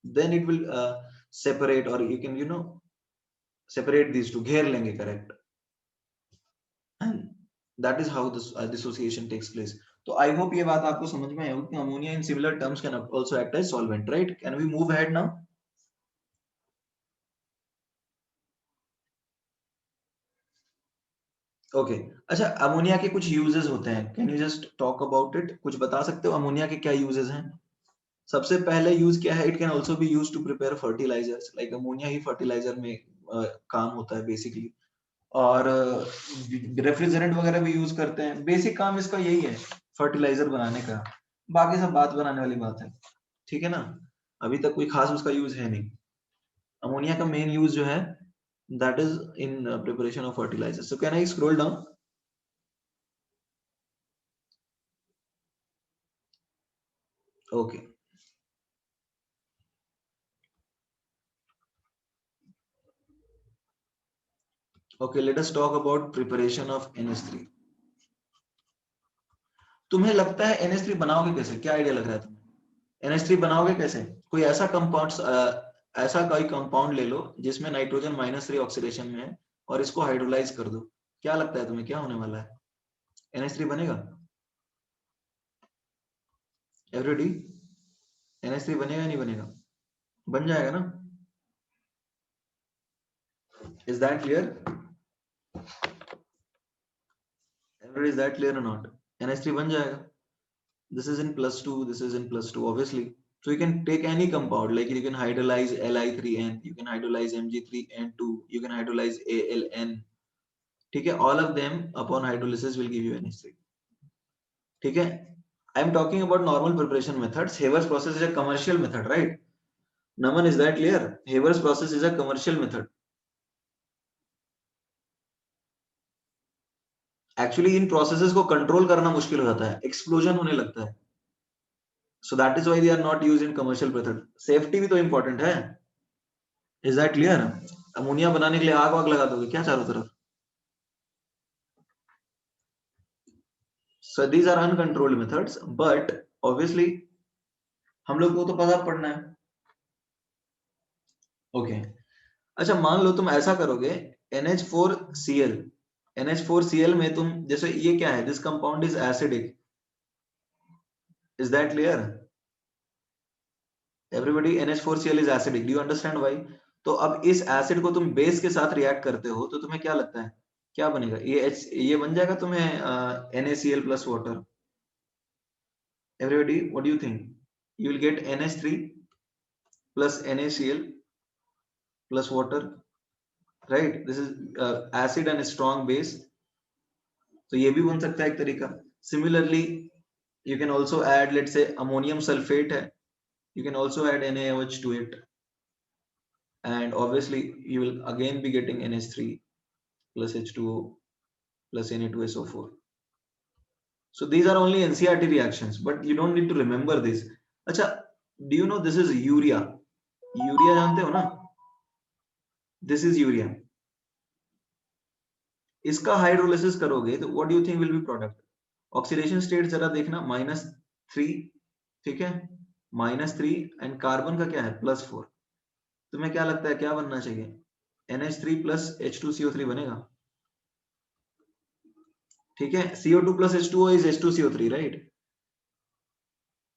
then it will separate, or you can separate these two, घेर लेंगे, correct? And that is how this dissociation takes place. तो I hope ये बात आपको समझ में आई होगी कि ammonia in similar terms can also act as solvent, right? Can we move ahead now? Okay अच्छा, अमोनिया के कुछ यूजेस होते हैं, can you just talk about it? कुछ बता सकते हो अमोनिया के क्या यूजेस हैं? सबसे पहले यूज क्या है, it can also be use to prepare fertilizers, like ammonia ही फर्टिलाइजर में काम होता है बेसिकली। और रेफ्रिजरेंट वगैरह भी यूज करते हैं, बेसिक काम इसका यही है फर्टिलाइजर बनाने का, बाकी सब बात बनाने वाली बात है, ठीक है ना? अभी तक कोई खास उसका यूज है नहीं। अमोनिया का मेन यूज जो है that is in preparation of fertilizer. So can I scroll down? Okay okay, let us talk about preparation of NH3। तुम्हें लगता है NH3 बनाओगे कैसे? क्या आइडिया लग रहा है तुम्हें? NH3 बनाओगे कैसे? कोई ऐसा कंपाउंड, ऐसा कोई कंपाउंड ले लो जिसमें नाइट्रोजन -3 ऑक्सीडेशन में है और इसको हाइड्रोलाइज कर दो। क्या लगता है तुम्हें क्या होने वाला है? NH3 बनेगा? एवरीडी, NH3 बनेगा नहीं बनेगा? बन जाएगा ना? Is that clear? Every day, is that clear और नॉट? NH3 बन जाएगा। This is in +2, this is in +2, obviously. So you can take any compound, like you can hydrolyze Li3N, you can hydrolyze Mg3N2, you can hydrolyze ALN, ठीक है? All of them upon hydrolysis will give you NH3, ठीक है? I am talking about normal preparation methods. Haber's process is a commercial method, right? Naman, is that clear? Haber's process is a commercial method. Actually in processes को control करना मुश्किल हो जाता है, explosion होने लगता है, so that is why they are not used in commercial method. Safety भी तो important है। Is that clear? अमोनिया बनाने के लिए आग वाग लगा दोगे क्या चारों तरफ? So these are uncontrolled methods, but obviously हम लोग को तो पता पड़ना है। Okay okay. अच्छा मान लो तुम ऐसा करोगे, NH4Cl, NH4Cl में तुम जैसे ये क्या है, this compound is acidic, is that clear? Everybody, NH4Cl is acidic, do you understand why? तो अब इस एसिड को तुम बेस के साथ रिएक्ट करते हो तो तुम्हें क्या लगता है क्या बनेगा? ये बन जाएगा तुम्हें NaCl plus water. Everybody, what do you think? You will get NH3 plus NaCl plus water, right? This is acid and strong base. तो ये भी बन सकता है एक तरीका। Similarly, you can also add, let's say, ammonium sulfate है, you can also add NaOH to it, and obviously you will again be getting NH3 plus H2O plus Na2SO4. So these are only NCERT reactions, but you don't need to remember this. अच्छा, do you know this is urea? Urea जानते हो ना? This is urea. इसका hydrolysis करोगे तो what do you think will be product? Oxidation state जरा देखना, -3, ठीक है, -3, एंड कार्बन का क्या है +4। तुम्हें क्या लगता है क्या बनना चाहिए? NH3 plus H2CO3 बनेगा, ठीक है? CO2 plus H2O is H2CO3, right?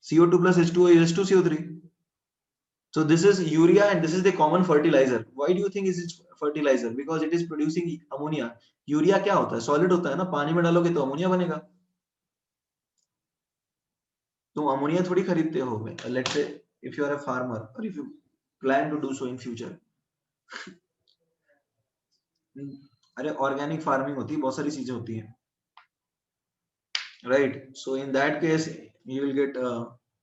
CO2 plus H2O is H2CO3. So this is urea and this is the common fertilizer. Why do you think is it fertilizer? Because it is producing ammonia. Urea क्या होता है? Solid होता है ना, पानी में डालोगे तो अमोनिया बनेगा। तुम अमोनिया थोड़ी खरीदते हो। Let's say if you are a farmer और if you plan to do so in future, अरे ऑर्गेनिक फार्मिंग होती है, बहुत सारी चीजें होती हैं, right? So in that case you will get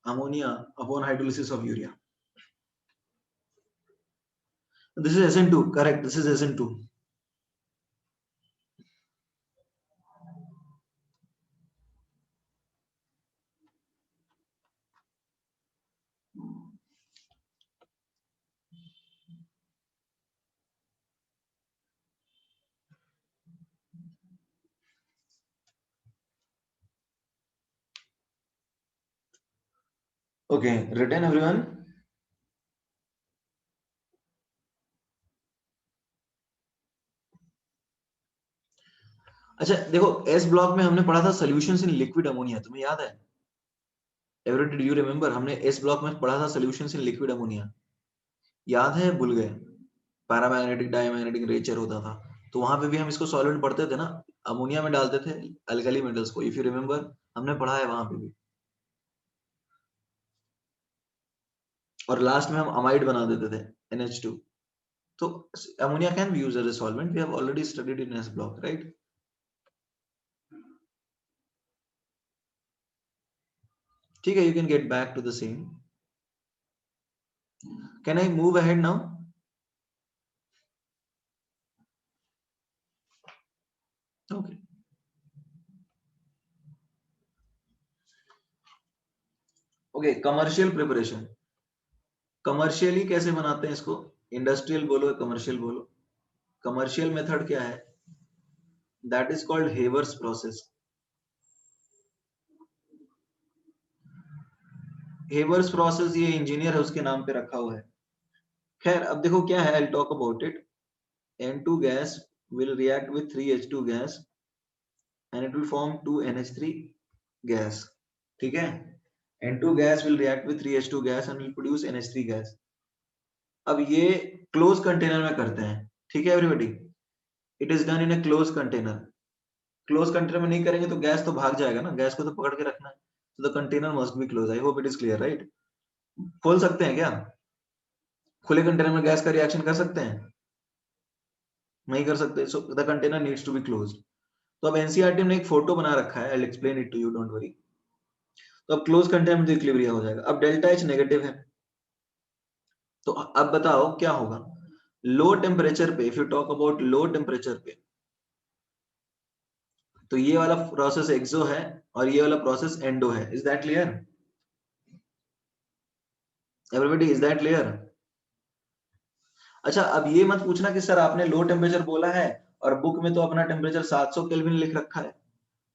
ammonia upon hydrolysis of urea. This is SN2, correct? This is SN2. Okay, written everyone. अच्छा देखो, एस ब्लॉक में हमने पढ़ा था सॉल्यूशंस इन लिक्विड अमोनिया, तुम्हें याद है? Everybody do you remember? हमने एस ब्लॉक में पढ़ा था सॉल्यूशंस इन लिक्विड अमोनिया, याद है? भूल गए? पैरामैग्नेटिक डायमैग्नेटिक नेचर होता था, तो वहां पे भी हम इसको सॉल्वेंट पढ़ते थे ना, अमोनिया में डालते थे अल्कली मेटल्स को, इफ यू रिमेंबर, हमने पढ़ा है वहां पे भी। और लास्ट में हम अमाइड बना देते थे, NH2। तो ammonia can be used as a solvent, we have already studied in S block, right? ठीक है, you can get back to the same. Can I move ahead now? Okay, okay, commercial preparation. Commercially कैसे बनाते हैं इसको? Industrial बोलो, commercial बोलो। Commercial method क्या है? That is called Haber's process. Haber's process ये इंजीनियर है उसके नाम पे रखा हुआ है। खैर, अब देखो क्या है, I talk about it. N2 gas will react with 3H2 gas and it will form 2NH3 gas, ठीक है? N2 gas will react with 3H2 gas and will produce NH3 gas। अब ये क्लोज कंटेनर में करते हैं, ठीक है everybody? It is done in a close container. Close container में नहीं करेंगे तो गैस तो भाग जाएगा ना, गैस को तो पकड़ के रखना है, तो the container must be close. I hope it is clear, right? खोल सकते हैं क्या? खुले कंटेनर में गैस का रिएक्शन कर सकते हैं? नहीं कर सकते, so the container needs to be close. तो अब एनसीईआरटी ने एक फोटो बना रखा है, I will explain it to you, don't worry. तो अब क्लोज कंटेनर में इक्विलिब्रियम हो जाएगा। अब डेल्टा एच नेगेटिव है, तो अब बताओ क्या होगा? लो टेम्परेचर पे, if you talk about low temperature पे, तो ये वाला प्रोसेस एक्सो है और ये वाला प्रोसेस एंडो है। Is that clear everybody? Is that clear? अच्छा, अब ये मत पूछना कि सर आपने लो टेम्परेचर बोला है और बुक में तो अपना टेम्परेचर 700 केल्विन लिख रखा है,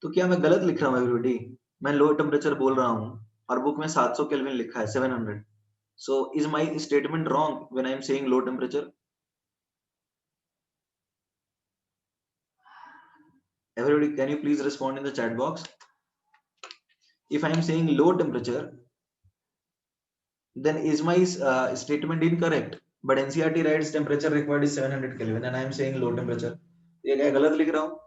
तो क्या मैं गलत लिख रहा हूँ एवरीबॉडी? मैं लो टेम्परेचर बोल रहा हूँ और बुक में 700 केल्विन लिखा है, 700। So is my statement wrong when I am saying low temperature? Everybody, can you please respond in the chat box? If I am saying low temperature, then is my statement incorrect? But NCERT writes temperature required is 700 Kelvin and I am saying low temperature. ये क्या गलत लिख रहा हूँ?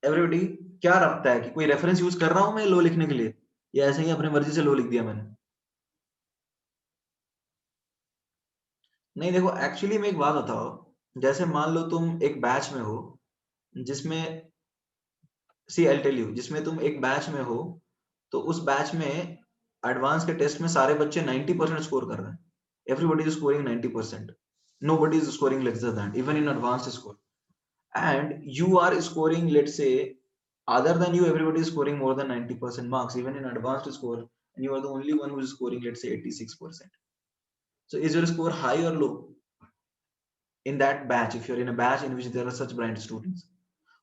Everybody, क्या रखता है कि कोई रेफरेंस यूज कर रहा हूँ मैं लो लिखने के लिए, या ऐसे ही अपनी मर्जी से लो लिख दिया मैंने? नहीं देखो, एक्चुअली मैं एक बात बताओ, जैसे मान लो तुम एक बैच में हो जिसमें, सी आई टेल यू, जिसमें तुम एक बैच में हो, तो उस बैच में एडवांस के टेस्ट में सारे बच्चे 90% स्कोर कर रहे हैं, everybody is scoring 90%, nobody is scoring less than that even in advanced score, and you are scoring, let's say, other than you everybody is scoring more than 90% marks even in advanced score, and you are the only one who is scoring, let's say, 86%. So is your score high or low in that batch? If you're in a batch in which there are such bright students,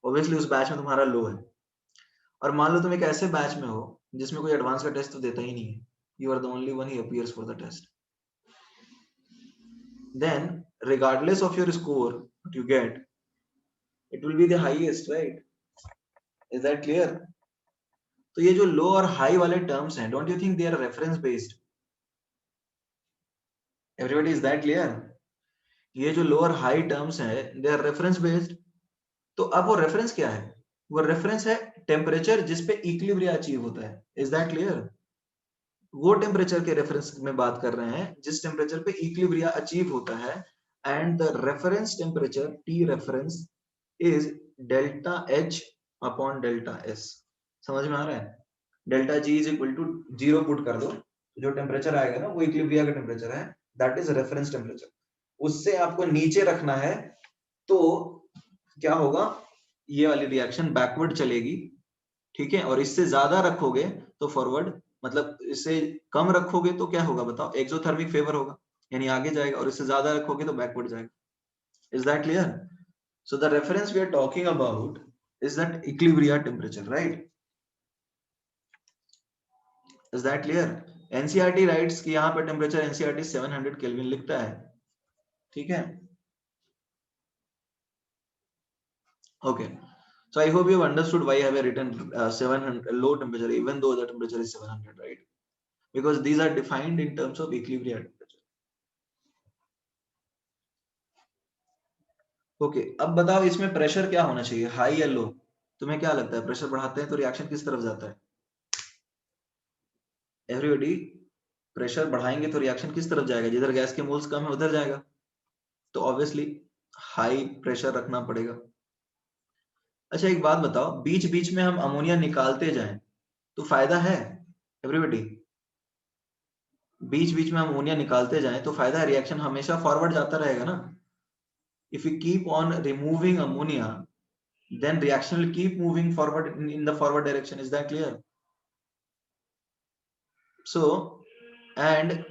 obviously उस batch में तुम्हारा लो है। और मान लो तुम एक ऐसे batch में हो जिसमें कोई एडवांस का टेस्ट तो देता ही नहीं है, you are the only one ही appears for the test, then regardless of your score what you get, it will be the highest, right? Is that clear? तो ये जो लो और हाई वाले टर्म्स हैं, don't you think they are reference based? Everybody, is that clear? ये जो लो और high terms हैं, दे आर रेफरेंस बेस्ड। तो अब वो रेफरेंस क्या है? वो रेफरेंस है टेम्परेचर जिस पे इक्विलिब्रियम अचीव होता है। Is that clear? वो टेम्परेचर के रेफरेंस में बात कर रहे हैं जिस टेम्परेचर पे इक्विलिब्रियम अचीव होता है, and the reference temperature T reference is delta H upon delta S. समझ में आ रहा है? Delta G is equal to 0 put कर दो, जो टेम्परेचर आएगा ना वो इक्विलिब्रियम का टेम्परेचर है, दैट इज रेफरेंस टेम्परेचर। उससे आपको नीचे रखना है तो क्या होगा? ये वाली रिएक्शन बैकवर्ड चलेगी, ठीक है? और इससे ज्यादा रखोगे तो फॉरवर्ड, मतलब इससे कम रखोगे तो क्या होगा बताओ? एक्सोथर्मिक फेवर होगा, यानी आगे जाएगा, और इससे ज्यादा रखोगे तो बैकवर्ड जाएगा। Is that clear? So the reference we are talking about is that equilibrium temperature, right? Is that clear? NCERT writes कि यहाँ पे टेम्परेचर NCERT 700 केल्विन लिखता है, ठीक है? Okay, so I hope you have understood why I have written 700 low temperature even though the temperature is 700, right? Because these are defined in terms of equilibrium temperature. Okay, अब बताओ इसमें pressure क्या होना चाहिए, हाई या लो? तुम्हें क्या लगता है प्रेशर बढ़ाते हैं तो रिएक्शन किस तरफ जाता है? एवरीबॉडी, प्रेशर बढ़ाएंगे तो रिएक्शन किस तरफ जाएगा? जिधर गैस के मोल्स कम है उधर जाएगा, तो ऑब्वियसली हाई प्रेशर रखना पड़ेगा। अच्छा एक बात बताओ, बीच बीच में हम अमोनिया निकालते जाएं तो फायदा है? एवरीबॉडी, बीच बीच में हम अमोनिया निकालते जाएं तो फायदा है, रिएक्शन हमेशा फॉरवर्ड जाता रहेगा ना। If you keep on removing ammonia then reaction will keep moving forward in the forward direction. Is that clear? So and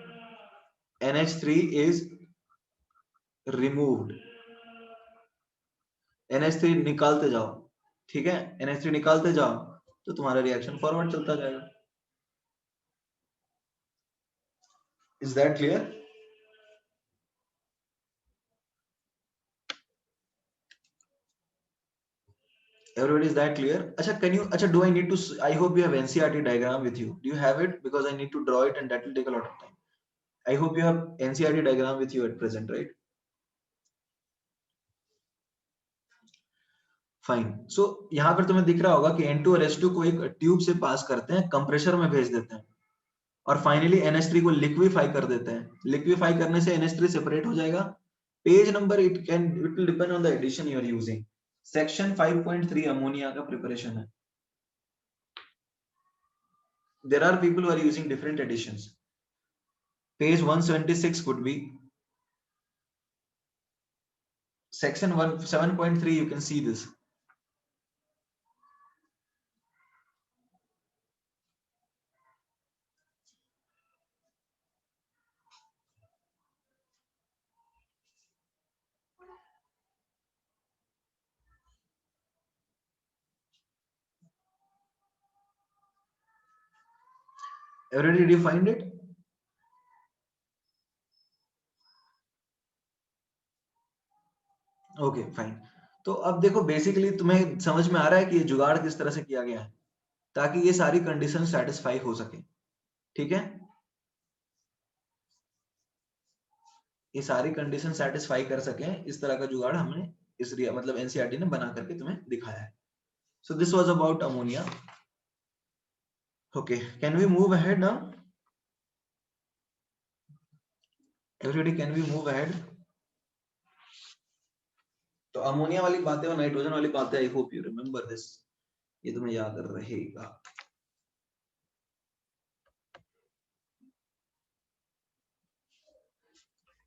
NH3 is removed, NH3 निकालते जाओ, ठीक है? NH3 निकालते जाओ तो तुम्हारा रिएक्शन फॉरवर्ड चलता जाएगा। Is that clear? Everybody, is that clear? Acha, can you, acha, do I need to, I hope you have NCERT diagram with you. Do you have it? Because I need to draw it and that will take a lot of time. I hope you have NCERT diagram with you at present, right? Fine. So यहाँ पर तुम्हें दिख रहा होगा कि N2 और H2 को एक ट्यूब से पास करते हैं, कंप्रेसर में भेज देते हैं और फाइनली NH3 को लिक्विफाई कर देते हैं। लिक्विफाई करने से NH3 सेपरेट हो जाएगा। Page number it will depend on the edition you are using. Section 5.3 ammonia का प्रिपरेशन है। There are people who are using different editions. Page 176 could be section 7.3, you can see this. Everybody, did you find it? Okay fine. तो अब देखो basically तुम्हें समझ में आ रहा है कि ये जुगाड़ किस तरह से किया गया है ताकि ये सारी कंडीशन सेटिस्फाई हो सके, ठीक है? ये सारी कंडीशन सेटिस्फाई कर सके, इस तरह का जुगाड़ हमने इस मतलब एनसीईआरटी ने बना करके तुम्हें दिखाया है। So this was about ammonia. Okay, can we move ahead now? Everybody, can we move ahead? तो अमोनिया वाली बातें और नाइट्रोजन वाली बातें, I hope you remember this, ये तुम्हें याद रहेगा।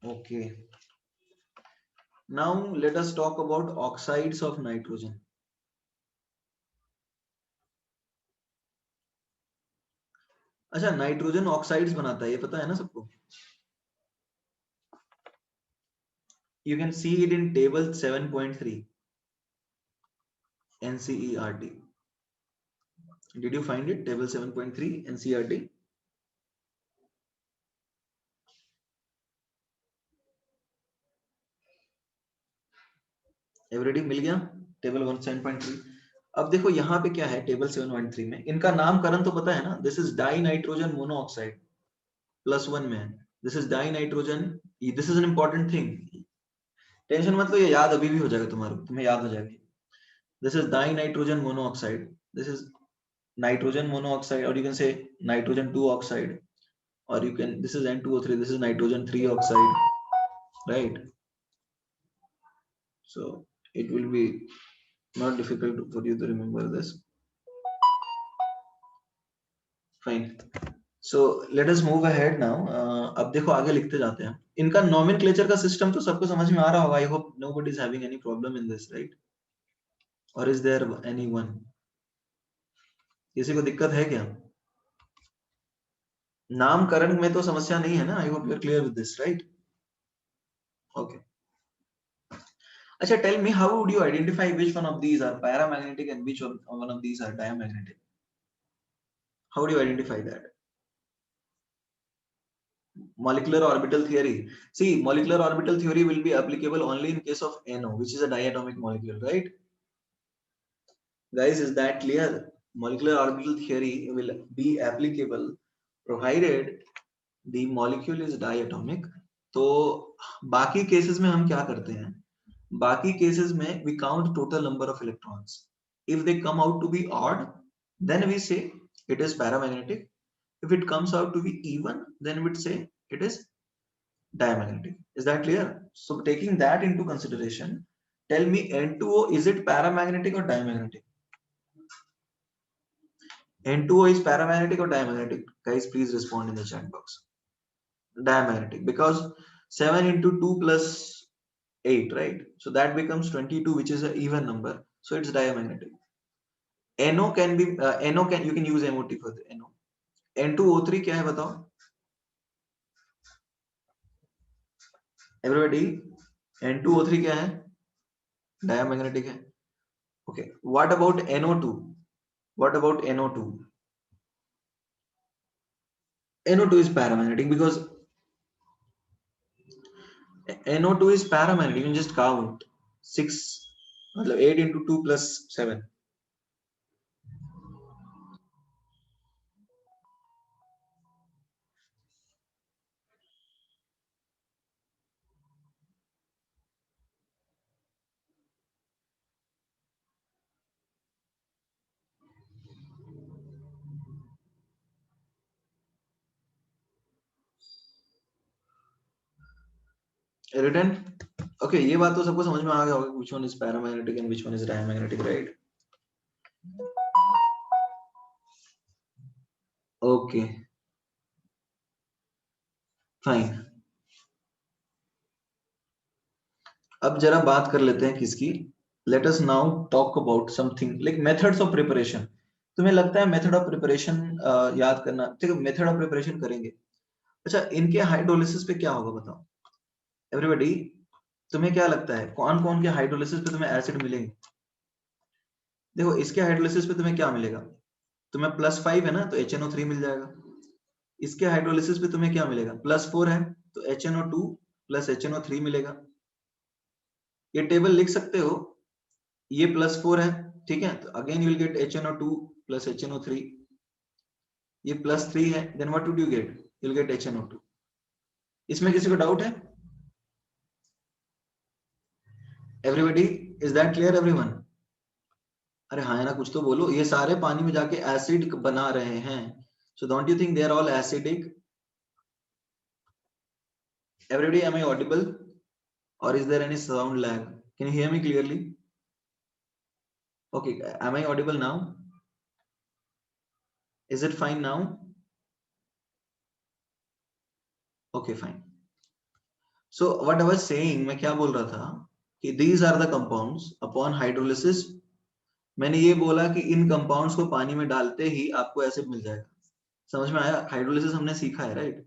Okay, now let us talk about oxides of nitrogen. अच्छा, नाइट्रोजन ऑक्साइड्स बनाता है, ये पता है ना सबको? You can see it in table 7.3 NCERT. Did you find it? Table 7.3 NCERT. Everybody मिल गया? टेबल 7.3। अब देखो यहाँ पे क्या है टेबल 7.3 में, इनका नामकरण तो पता है ना? This is die nitrogen monoxide, +1 में है। This is die nitrogen, this is an important thing, tension मत लो, ये याद अभी भी हो जाएगा तुम्हें याद हो जाएगी। This is die nitrogen monoxide, this is nitrogen monoxide, or you can say nitrogen 2 oxide, or you can, this is N2O3, this is nitrogen 3 oxide, right? So it will be not difficult for you to remember this. Fine, so let us move ahead now. अब देखो आगे लिखते जाते हैं। इनका nomenclature का system तो सबको समझ में आ रहा होगा। I hope nobody is having any problem in this, right? Or is there anyone? किसी को दिक्कत है क्या? नामकरण में तो समस्या नहीं है ना? I hope you are clear with this, right? Okay. अच्छा, tell me, how would you identify which one of these are paramagnetic and which one of these are diamagnetic? How would you identify that? Molecular orbital theory. See, molecular orbital theory will be applicable only in case of NO, which is a diatomic molecule, right? Guys, is that clear? Molecular orbital theory will be applicable provided the molecule is diatomic. तो बाकी cases में हम क्या करते हैं? बाकी cases में we count total number of electrons. If they come out to be odd, then we say it is paramagnetic. If it comes out to be even, then we'd say it is diamagnetic. Is that clear? So taking that into consideration, tell me N2O, is it paramagnetic or diamagnetic? N2O is paramagnetic or diamagnetic? Guys, please respond in the chat box. Diamagnetic, because 7 into 2 plus 8, right? So that becomes 22, which is an even number. So it's diamagnetic. NO can be, NO can, you can use MOT for the NO. N2O3 क्या है बताओ? Everybody, N2O3 क्या है? Diamagnetic है. Okay. What about NO2? What about NO2? NO2 is paramagnetic because NO2 is paramagnetic. You can just count 6, 8 into 2 plus 7. Written? Okay, ये बात तो सबको समझ में आ गया होगा, which one is paramagnetic and which one is diamagnetic, right? Okay, fine. अब जरा बात कर लेते हैं किसकी? Let us now talk about something like methods of preparation. तुम्हें लगता है मेथड ऑफ प्रिपरेशन याद करना? ठीक है, मेथड ऑफ प्रिपरेशन करेंगे. अच्छा, इनके हाइड्रोलिसिस पे क्या होगा बताओ? एवरीबॉडी, तुम्हें क्या लगता है कौन कौन के हाइड्रोलिसिस पे तुम्हें एसिड मिलेंगे? देखो, इसके हाइड्रोलिसिस पे तुम्हें क्या मिलेगा? तुम्हें +5 है ना, तो HNO3 मिल जाएगा. इसके हाइड्रोलिसिस पे तुम्हें क्या मिलेगा? +4 है, तो HNO2 प्लस HNO3 मिलेगा. ये टेबल लिख सकते हो. ये +4 है, ठीक है, तो again you will get HNO2 plus HNO3. ये +3 है, then what would you get? You will get HNO2. इसमें किसी को डाउट है? Everybody, is that clear everyone? अरे हाँ है ना, कुछ तो बोलो. ये सारे पानी में जाके एसिड बना रहे हैं. So don't you think they are all acidic? Everybody, am I audible or is there any sound lag? Can you hear me clearly? Okay, am I audible now? Is it fine now? Okay, fine. So what I was saying, मैं क्या बोल रहा था कि these are the compounds upon hydrolysis. मैंने ये बोला कि इन compounds को पानी में डालते ही आपको एसिड मिल जाएगा. समझ में आया? हाइड्रोलिसिस हमने सीखा है, राइट?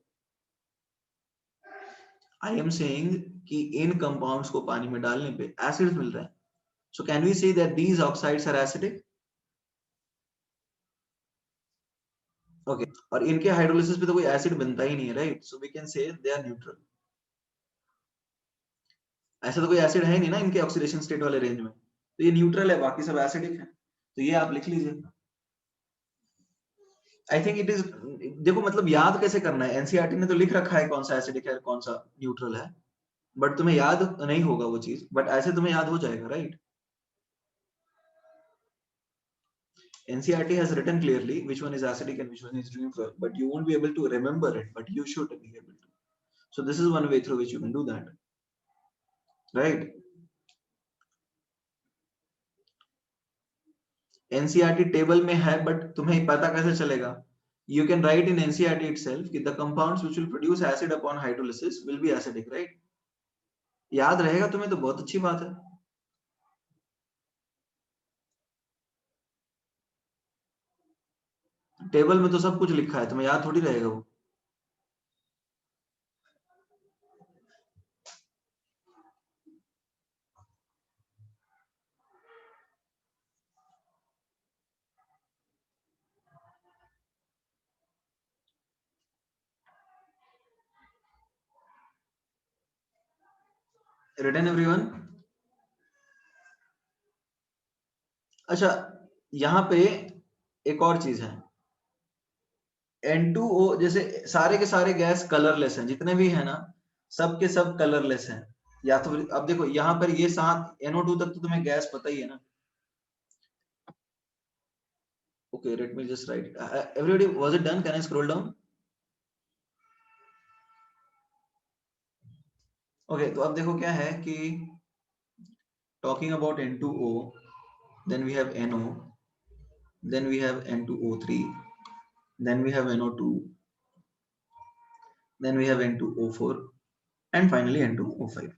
आई एम सेइंग कि इन कंपाउंड्स को पानी में डालने पे एसिड मिल रहा है. So can we say that these oxides are acidic? Okay, और इनके हाइड्रोलिसिस पे तो कोई एसिड बनता ही नहीं है, राइट? सो वी कैन से दे आर न्यूट्रल. ऐसा तो कोई एसिड है नहीं ना इनके ऑक्सीडेशन स्टेट वाले रेंज में, तो ये न्यूट्रल है, बाकी सब एसिडिक है. तो ये आप लिख लीजिए. आई थिंक इट इज, देखो मतलब याद कैसे करना है? एनसीईआरटी ने तो लिख रखा है कौन सा एसिडिक है कौन सा न्यूट्रल है, बट तुम्हें याद नहीं होगा वो चीज, बट ऐसे तुम्हें याद हो जाएगा, right? NCERT has written clearly which one is acidic and which one is neutral, but you won't be able to remember it, but you should be able to. So this is one way through which you can do that, right? NCERT table में है, but तुम्हें पता कैसे चलेगा? You can write in NCERT itself कि the compounds which will produce acid upon hydrolysis will be acidic, right? याद रहेगा तुम्हें तो बहुत अच्छी बात है. टेबल में तो सब कुछ लिखा है, तुम्हें याद थोड़ी रहेगा वो. Written everyone? अच्छा, यहाँ पे एक और चीज है, N2O जैसे सारे के सारे गैस कलरलेस हैं, जितने भी है ना सब के सब कलरलेस हैं, या तो अब देखो यहाँ पर ये 7 NO2 तक तो तुम्हें गैस पता ही है ना। Okay, let me just write. Everybody, was it done? Can I scroll down? Okay, तो अब देखो क्या है कि talking about N2O, then we have NO, then we have N2O3, then we have NO2, then we have N2O4, and finally N2O5.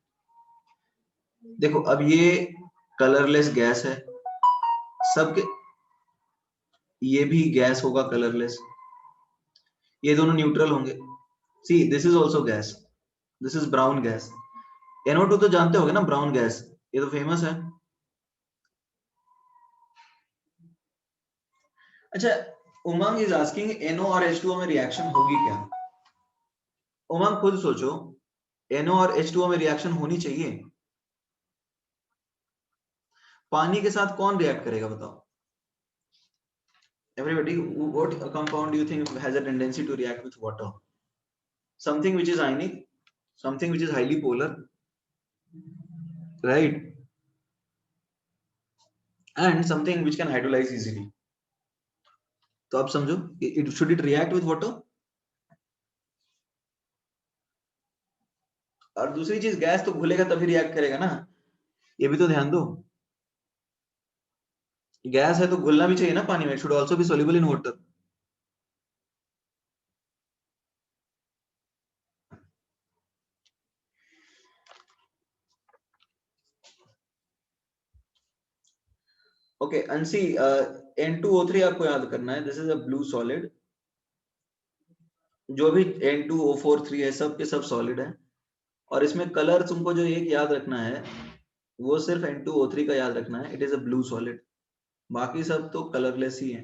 देखो अब ये colourless gas है, सबके ये भी गैस होगा कलरलेस, ये दोनों न्यूट्रल होंगे। See this is also gas, this is brown gas. NO2 तो जानते होगे ना, ब्राउन गैस, ये तो फेमस है। अच्छा, उमंग इज आस्किंग NO और H2O में रिएक्शन होगी क्या? उमंग खुद सोचो, NO और H2O में रिएक्शन होनी चाहिए। पानी के साथ कौन रिएक्ट करेगा बताओ? Everybody, what compound do you think has a tendency to react with water? Something which is ionic, something which is highly polar, right? And something which can hydrolyze easily. तो आप समझो, it should it react with water? और दूसरी चीज, gas तो घुलेगा तभी react करेगा ना, ये भी तो ध्यान दो। गैस है तो घुलना भी चाहिए ना पानी में, should also be soluble in water. Okay अंशी, N2O3 आपको याद करना है, this is a blue solid. जो भी N2O4 3 है सब के सब सॉलिड है, और इसमें कलर तुमको जो एक याद रखना है वो सिर्फ N2O3 का याद रखना है, it is a blue solid, बाकी सब तो कलरलेस ही है।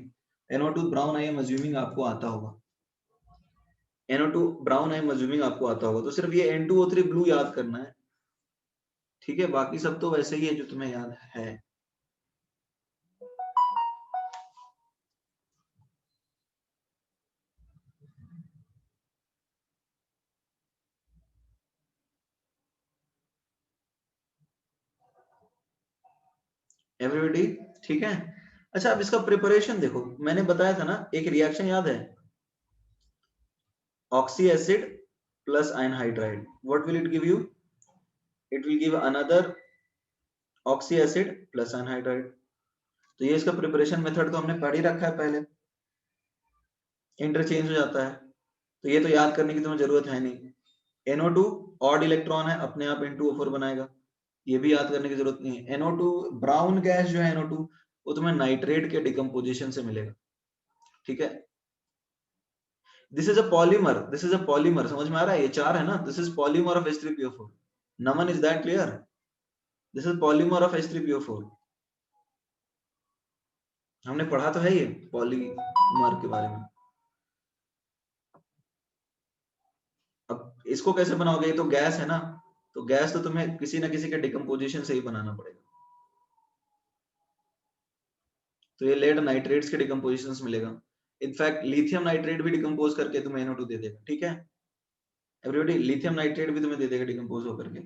NO2 brown I am assuming आपको आता होगा, NO2 brown I am assuming आपको आता होगा, तो सिर्फ ये N2O3 ब्लू याद करना है, ठीक है? बाकी सब तो वैसे ही है जो तुम्हें याद है। एवरीबॉडी ठीक है? अच्छा, अब इसका प्रिपरेशन देखो, मैंने बताया था ना एक रिएक्शन याद है, oxy acid plus anhydride, what will it give you? It will give another oxy acid plus anhydride. तो ये इसका प्रिपरेशन मेथड तो हमने पढ़ ही रखा है पहले, इंटरचेंज हो जाता है, तो ये तो याद करने की तुम्हें जरूरत है नहीं। NO2 ऑड इलेक्ट्रॉन है, अपने आप N2O4 बनाएगा, ये भी याद करने की जरूरत नहीं है। NO2 ब्राउन गैस जो है NO2 वो तुम्हें नाइट्रेट के डिकम्पोजिशन से मिलेगा, ठीक है? This is a polymer, this is a polymer, समझ में आ रहा है? ये 4 है ना, this is polymer of H3PO4। Naman, is that clear? This is polymer of H3PO4। हमने पढ़ा तो है ये पॉलीमर के बारे में। अब इसको कैसे बनाओगे? ये तो गैस है ना, तो गैस तो तुम्हें किसी ना किसी के डिकम्पोजिशन से ही बनाना पड़ेगा, तो ये लेड नाइट्रेट्स के डिकम्पोजिशन से मिलेगा। इनफैक्ट लिथियम नाइट्रेट भी डिकम्पोज करके तुम्हें NO2 दे देगा, ठीक है? एवरीबॉडी, लिथियम नाइट्रेट भी तुम्हें दे देगा डिकम्पोज होकर के।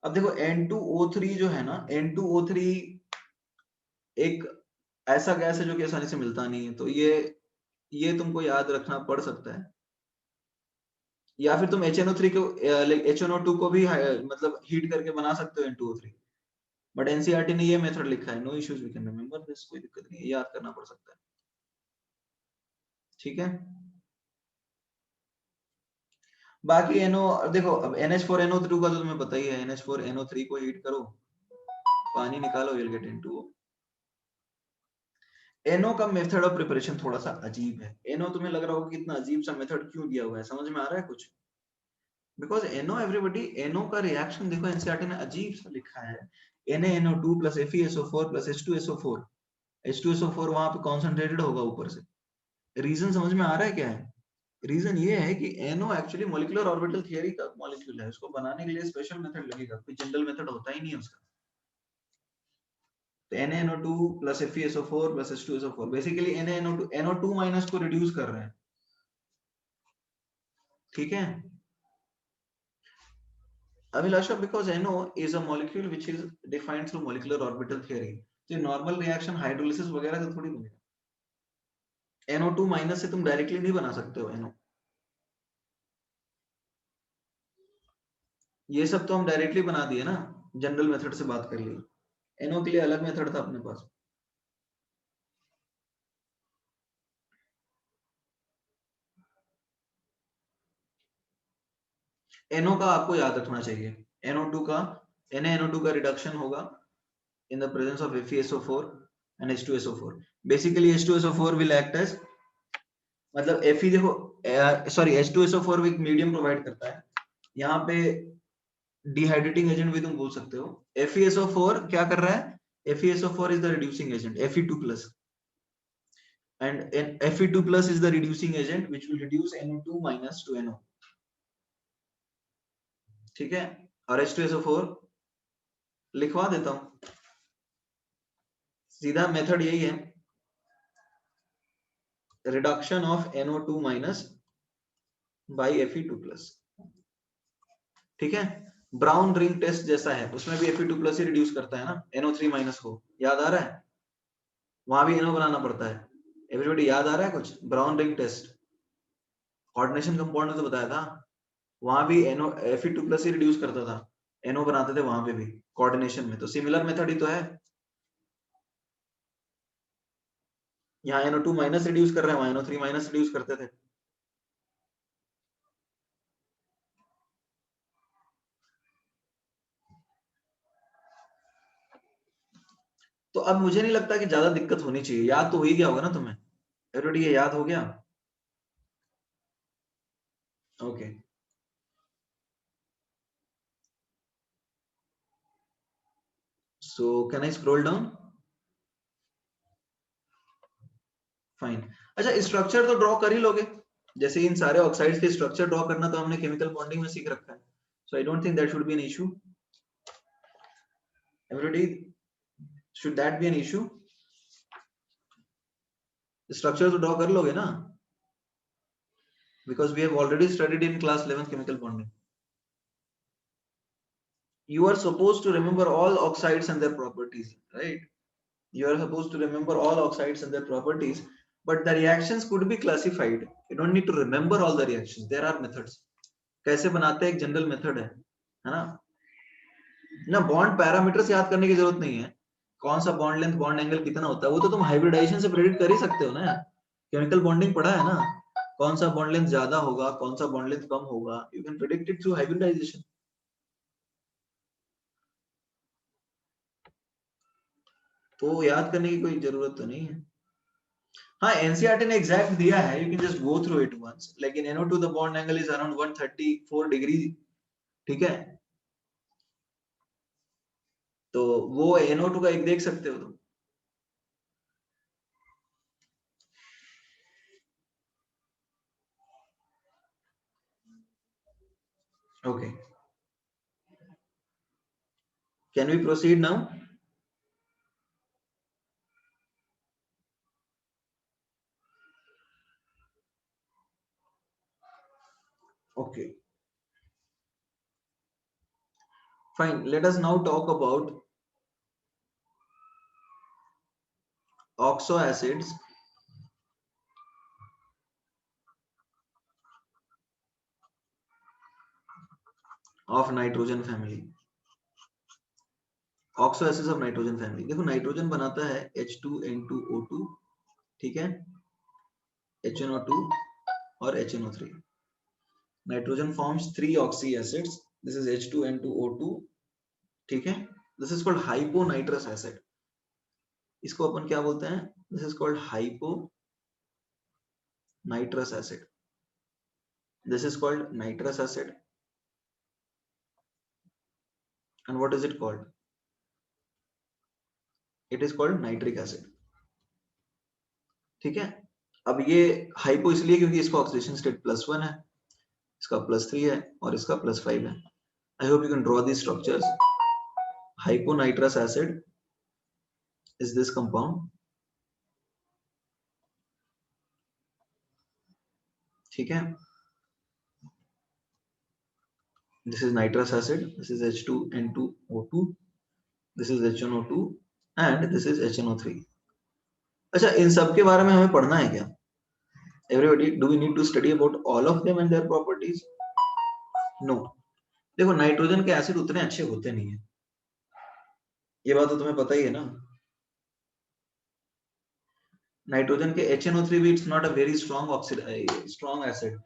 अब देखो N2O3 जो है ना, N2O3 एक ऐसा गैस है जो कि आसानी से मिलता नहीं है, तो ये तुमको याद रखना पड़ सकता है, या फिर तुम HNO3 को HNO2 को भी मतलब हीट करके बना सकते हो N2O3, बट NCERT ने ये मेथड लिखा है, no issues, we can remember this, कोई दिक्कत नहीं है, याद करना पड़ सकता है, ठीक है? बाकी NO देखो, अब NH4NO3 का तो तुम्हें पता ही है, NH4NO3 को हीट करो, पानी निकालो, you'll get N2O। NO का मेथड ऑफ प्रिपरेशन थोड़ा सा अजीब है। NO तुम्हें लग रहा होगा कि इतना अजीब सा मेथड क्यों दिया हुआ है, समझ में आ रहा है कुछ? बिकॉज NO एवरीबॉडी, NO का रिएक्शन देखो एनसीईआरटी ने अजीब सा लिखा है, NaNO2 plus FeSO4 plus H2SO4, H2SO4 वहां पे कॉन्सेंट्रेटेड होगा ऊपर से, रीजन समझ में आ रहा है क्या है? रीजन ये है कि NO actually molecular orbital theory का मॉलिक्यूल है, उसको बनाने के लिए स्पेशल मेथड लगेगा, कोई जनरल मेथड होता ही नहीं है उसका। तो NaNO2 plus FeSO4 plus H2SO4 basically NaNO2 NO2 minus को रिड्यूस कर रहे हैं, ठीक है। Abhilasha, because NO is a molecule which is defined through molecular orbital theory, तो नॉर्मल रिएक्शन हाइड्रोलिसिस वगैरह से थोड़ी बनेगा। NO2 माइनस से तुम डायरेक्टली नहीं बना सकते हो NO, ये सब तो हम डायरेक्टली बना दिए ना, जनरल मेथड से बात कर ली। NO के लिए अलग मेथड था अपने पास। NO का आपको याद रखना चाहिए, NO2 का NaNO2 का रिडक्शन होगा in the presence of FeSO4 and H2SO4. Basically H2SO4 will act as, मतलब Fe देखो, सॉरी H2SO4 एक मीडियम प्रोवाइड करता है, यहाँ पे डिहाइड्रेटिंग एजेंट भी तुम बोल सकते हो। FeSO4 क्या कर रहा है? FeSO4 is the reducing agent, Fe2+, and Fe2+ is the reducing agent which will reduce NO2 minus to NO, ठीक है। और H2SO4 लिखवा देता हूं, सीधा मेथड यही है, reduction of NO2 minus by Fe2+, ठीक है। ब्राउन रिंग टेस्ट जैसा है, उसमें भी Fe2+ ही रिड्यूस करता है ना NO3 माइनस को, याद आ रहा है? वहां भी NO बनाना पड़ता है। एवरीबॉडी याद आ रहा है कुछ? Brown ring test coordination compound में तो बताया था, वहां भी Fe2+ ही रिड्यूस करता था, NO बनाते थे वहां पे भी कोऑर्डिनेशन में, तो सिमिलर मेथड ही तो है। यहाँ NO2 माइनस रिड्यूस कर रहे हैं, वहां NO3 माइनस रिड्यूस करते थे। तो अब मुझे नहीं लगता कि ज्यादा दिक्कत होनी चाहिए, याद तो हो ही गया होगा ना तुम्हें, एवरीबॉडी ये याद हो गया? Okay, so can I scroll down? Fine. अच्छा, स्ट्रक्चर तो ड्रॉ कर ही लोगे, जैसे इन सारे ऑक्साइड्स के स्ट्रक्चर ड्रॉ करना तो हमने केमिकल बॉन्डिंग में सीख रखा है, so I don't think that should be an issue. Everybody, should that be an issue? Structure तो ड्रॉ कर लोगे ना, because we have already studied in class 11 chemical bonding. You are supposed to remember all oxides and their properties, right? You are supposed to remember all oxides and their properties, but the reactions could be classified. You don't need to remember all the reactions. There are methods. कैसे बनाते हैं एक general method है ना? ना bond parameters याद करने की जरूरत नहीं है, कौन सा बॉन्ड लेंथ बॉन्ड एंगल कितना होता है वो तो तुम हाइब्रिडाइजेशन से प्रेडिक्ट कर ही सकते हो ना, केमिकल बॉन्डिंग पढ़ा है ना, कौन सा बॉन्ड लेंथ ज्यादा होगा कौन सा बॉन्ड लेंथ कम होगा, you can predict it through hybridization. तो याद करने की कोई जरूरत तो नहीं है। हाँ, एनसीईआरटी ने एग्जैक्ट दिया है, you can just go through it once, लेकिन NO2 the bond angle is around 134 degree, ठीक है। तो वो NO2 का एक देख सकते हो तुम। Okay, can we proceed now? Okay, fine, let us now talk about oxo acids of nitrogen family. Oxo acids of nitrogen family, देखो नाइट्रोजन बनाता है H2N2O2, ठीक है, HNO2 और HNO3। Nitrogen forms 3 oxy acids, this is H2N2O2, ठीक है। This is called hyponitrous acid, इसको अपन क्या बोलते हैं? This is called hyponitrous acid, this is called nitrous acid, and what is it called? It is called nitric acid, ठीक है। अब ये हाइपो इसलिए क्योंकि इसका ऑक्सीडेशन स्टेट +1 है, इसका +3 है और इसका +5 है. I hope you can draw these structures. Hyponitrous acid is this compound. ठीक है. This is nitrous acid. This is H2N2O2. This is HNO2 and this is HNO3. अच्छा, इन सब के बारे में हमें पढ़ना है क्या? Everybody, do we need to study about all of them and their properties? No. देखो, नाइट्रोजन के एसिड उतने अच्छे होते नहीं है, ये बात तो तुम्हें पता ही है ना. नाइट्रोजन के HNO3 भी it's not a very strong acid.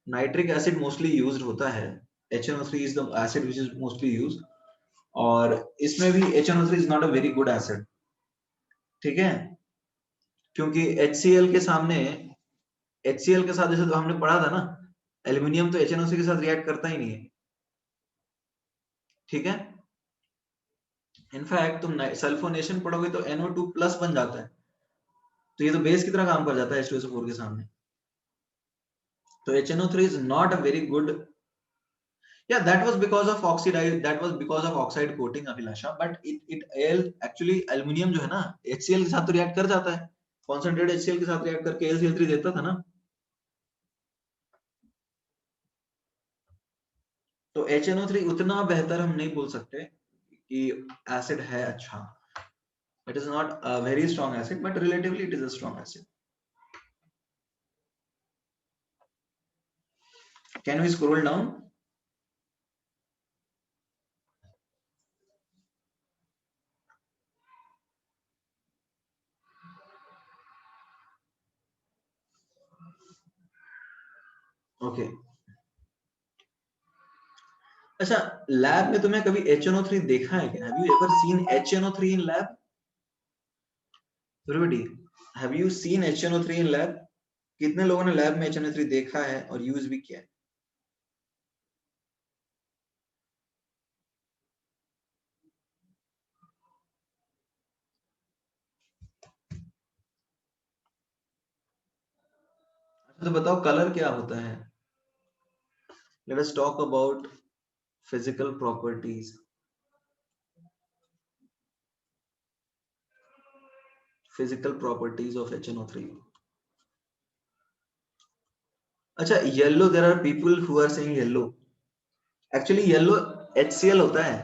Nitric acid mostly used होता है. HNO3 is the acid which is mostly used. और इसमें भी HNO3 is not a very good acid. ठीक है, क्योंकि HCl के सामने, HCl के साथ जैसे तो हमने पढ़ा था ना, एल्यूमिनियम तो HNO3 के साथ रिएक्ट करता ही नहीं है. ठीक है, इनफैक्ट तुम सल्फोनेशन पढ़ोगे तो NO2 प्लस बन जाता है, तो ये तो बेस की तरह काम कर जाता है H2SO4 के सामने. तो HNO3 is not a very good. Yeah, that was because of oxide coating, Abhilasha. But actually aluminium जो है ना, HCl के साथ तो रिएक्ट कर जाता है, कॉन्सेंट्रेटेड HCl के साथ रिएक्ट करके AlCl3 देता था ना. तो HNO3 उतना बेहतर हम नहीं बोल सकते कि एसिड है अच्छा. It is not a very strong acid, but relatively it is a strong acid. Can we scroll down? Okay. अच्छा, लैब में तुमने कभी HNO3 देखा है क्या? Have you ever seen HNO3 in lab? Everybody, have you seen HNO3 in lab? कितने लोगों ने लैब में HNO3 देखा है और यूज भी किया है? तो बताओ कलर क्या होता है? Let us talk about physical properties. Physical properties of HNO3. अच्छा, yellow, there are people who are saying yellow. Actually yellow HCl होता है,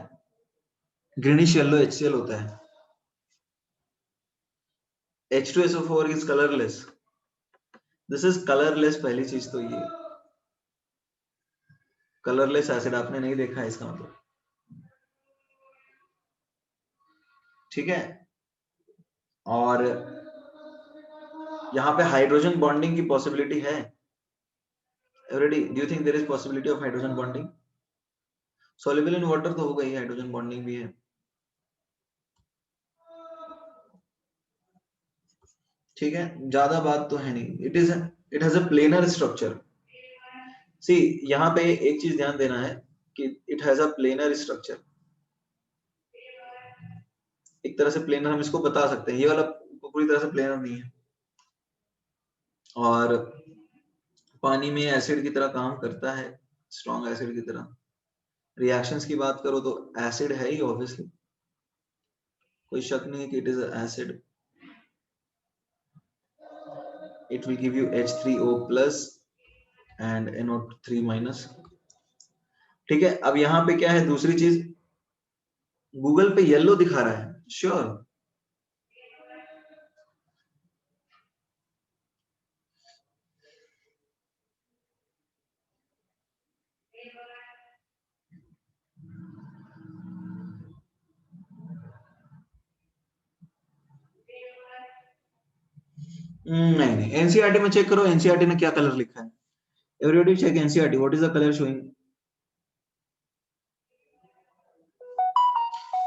greenish yellow HCl होता है. H2SO4 is colorless. This is colorless. पहली चीज तो ये कलरलेस एसिड आपने नहीं देखा है इसका मतलब. ठीक है, और यहाँ पे हाइड्रोजन बॉन्डिंग की पॉसिबिलिटी है. Already, do you think there is possibility of hydrogen bonding? Soluble in water तो होगा ही, हाइड्रोजन बॉन्डिंग भी है. ठीक है, ज्यादा बात तो है नहीं. It has a planar structure. See, यहाँ पे एक चीज ध्यान देना है कि it has a planar structure. एक तरह से प्लेनर हम इसको बता सकते हैं, ये वाला पूरी तरह से प्लेनर नहीं है. और पानी में एसिड की तरह काम करता है, स्ट्रॉन्ग एसिड की तरह. रिएक्शंस की बात करो तो एसिड है ही ऑब्वियसली, कोई शक नहीं है कि it is acid. It will give you H3O plus and NO3 minus. ठीक है, अब यहाँ पे क्या है दूसरी चीज, गूगल पे येलो दिखा रहा है. श्योर नहीं नहीं, एनसीईआरटी में चेक करो, एनसीईआरटी ने क्या कलर लिखा है. Everybody check NCERT, what is the colour showing.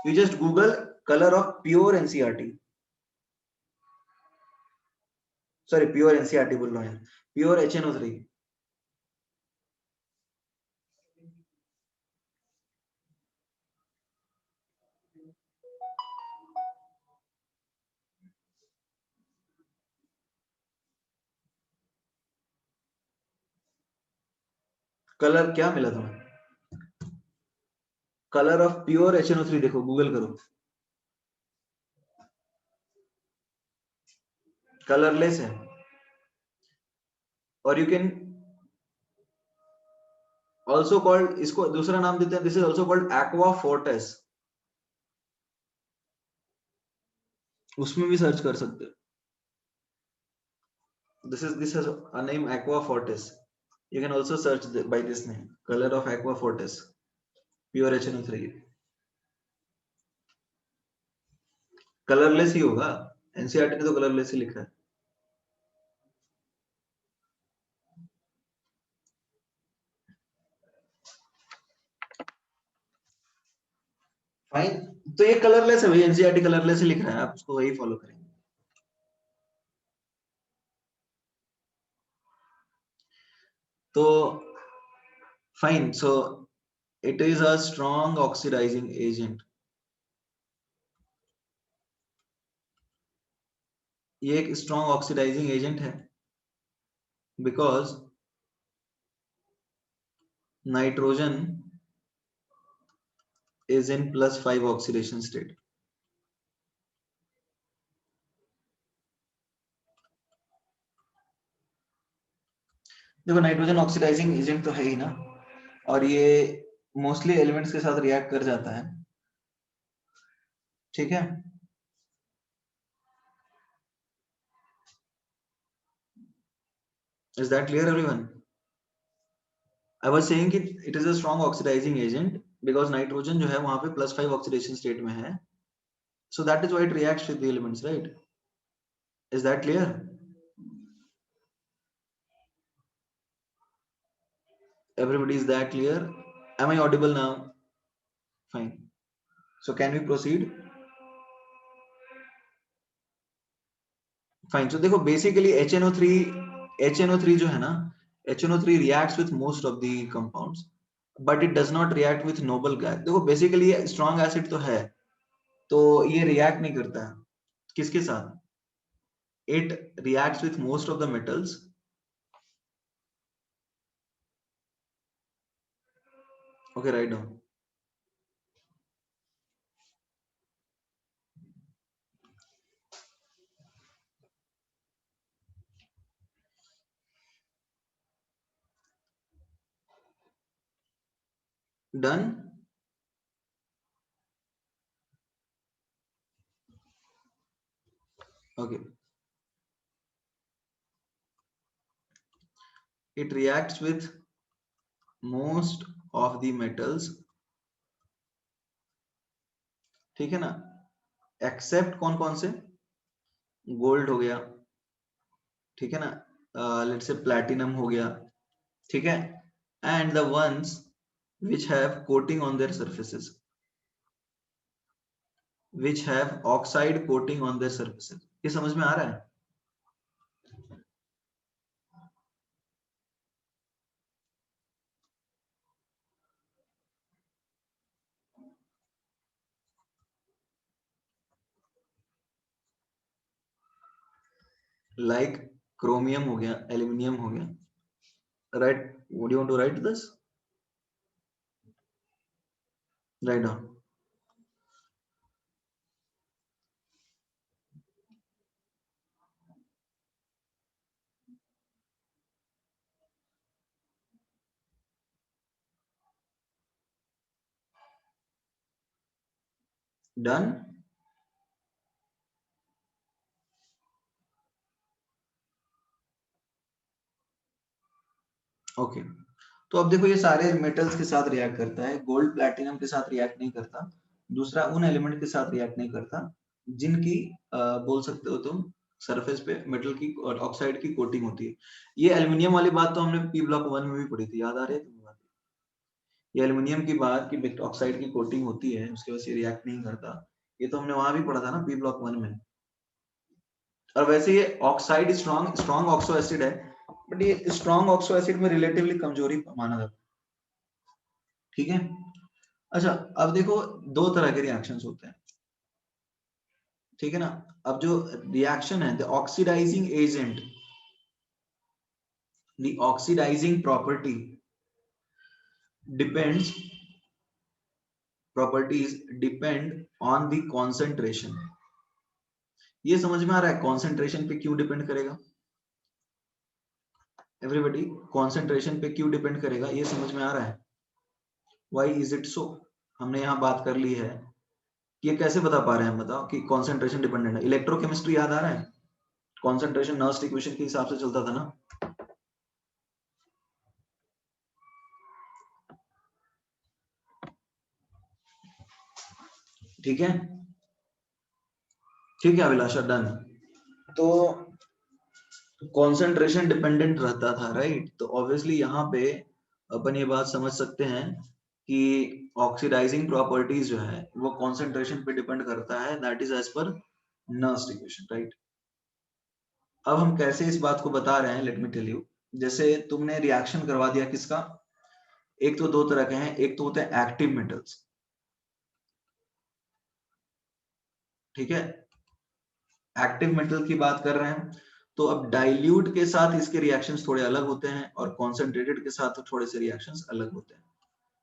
You just Google colour of pure NCERT. Sorry, pure NCERT बोल रहा हूँ, प्योर HNO3. कलर क्या मिला तुम्हें? कलर ऑफ प्योर HNO3 देखो, गूगल करो, कलरलेस है। और यू कैन ऑल्सो कॉल्ड, इसको दूसरा नाम देते हैं, this is also called aqua fortis, उसमें भी सर्च कर सकते हो। This has a name aqua fortis. You can also search by this name, color of aqua fortis, pure HNO3। Colourless ही होगा, एनसीईआरटी ने तो कलरलेस ही लिखा है। फाइन, तो ये कलरलेस है भाई, एनसीईआरटी कलरलेस ही लिख रहा है, आप उसको वही फॉलो करेंगे। तो fine, so it is a strong oxidising agent. ये एक स्ट्रॉन्ग ऑक्सीडाइजिंग एजेंट है because nitrogen is in +5 oxidation state। देखो नाइट्रोजन ऑक्सीडाइजिंग एजेंट तो है ही ना, और ये मोस्टली एलिमेंट्स के साथ रिएक्ट कर जाता है, ठीक है। Is that clear everyone? I was saying कि it is a strong oxidising agent because nitrogen जो है वहां पे +5 ऑक्सीडेशन स्टेट में है, so that is why it reacts with the elements, right? Is that clear? Everybody, is that clear? Am I audible now? Fine, so can we proceed? Fine, so देखो basically HNO3 जो है ना, HNO3 reacts with most of the compounds but it does not react with noble gas। देखो basically strong acid तो है, तो ये react नहीं करता है किसके साथ, it reacts with most of the metals। Okay, write down। Done? Okay, it reacts with most of the metals, ठीक है ना, एक्सेप्ट कौन कौन से, गोल्ड हो गया, ठीक है ना, लेट्स से प्लैटिनम हो गया, ठीक है, and the ones which have coating on their surfaces, which have oxide coating on their surfaces। ये समझ में आ रहा है? लाइक क्रोमियम हो गया, एल्यूमिनियम हो गया, right? Would you want to write this? Write down. Done? Okay, तो अब देखो ये सारे मेटल्स के साथ रिएक्ट करता है, गोल्ड प्लैटिनम के साथ रिएक्ट नहीं करता, दूसरा उन एलिमेंट के साथ रिएक्ट नहीं करता जिनकी बोल सकते हो तुम सरफेस पे मेटल की और ऑक्साइड की कोटिंग होती है। ये एल्युमिनियम वाली बात तो हमने पी ब्लॉक 1 में भी पढ़ी थी, याद आ रही है तुम्हें बात? ये एल्युमिनियम की बात की ऑक्साइड की कोटिंग होती है, उसके वजह से रिएक्ट नहीं करता, ये तो हमने वहां भी पढ़ा था ना पी ब्लॉक 1 में। और वैसे ये oxide strong strong oxo acid है, बट ये स्ट्रॉन्ग ऑक्सो एसिड में रिलेटिवली कमजोरी माना जाता है, ठीक है। अच्छा, अब देखो दो तरह के रिएक्शंस होते हैं, ठीक है ना। अब जो रिएक्शन है, the oxidising agent, the oxidising property depends properties depend on the concentration. ये समझ में आ रहा है कॉन्सेंट्रेशन पे क्यों डिपेंड करेगा? एवरीबॉडी, कॉन्सेंट्रेशन पे क्यों डिपेंड करेगा ये समझ में आ रहा है? Why is it so? हमने यहाँ बात कर ली है, ये कैसे बता पा रहे हैं हम? बताओ कि कॉन्सेंट्रेशन डिपेंडेंट है। इलेक्ट्रोकेमिस्ट्री याद आ रहा है? कॉन्सेंट्रेशन नर्स्ट इक्वेशन के हिसाब से चलता था ना। ठीक है, ठीक है अभिलाषा, डन। तो कॉन्सेंट्रेशन डिपेंडेंट रहता था, राइट? तो ऑब्वियसली यहाँ पे अपन ये बात समझ सकते हैं कि ऑक्सीडाइजिंग प्रॉपर्टीज जो है वो कॉन्सेंट्रेशन पे डिपेंड करता है, that is as per Nernst equation, right? अब हम कैसे इस बात को बता रहे हैं, लेट मी टेल यू। जैसे तुमने रिएक्शन करवा दिया किसका, एक तो दो तरह के हैं, एक तो होते हैं एक्टिव मेटल्स, ठीक है? एक्टिव मेटल की बात कर रहे हैं। तो अब डाइल्यूट के साथ इसके रिएक्शंस थोड़े अलग होते हैं और कॉन्सेंट्रेटेड के साथ थोड़े से रिएक्शंस अलग होते हैं।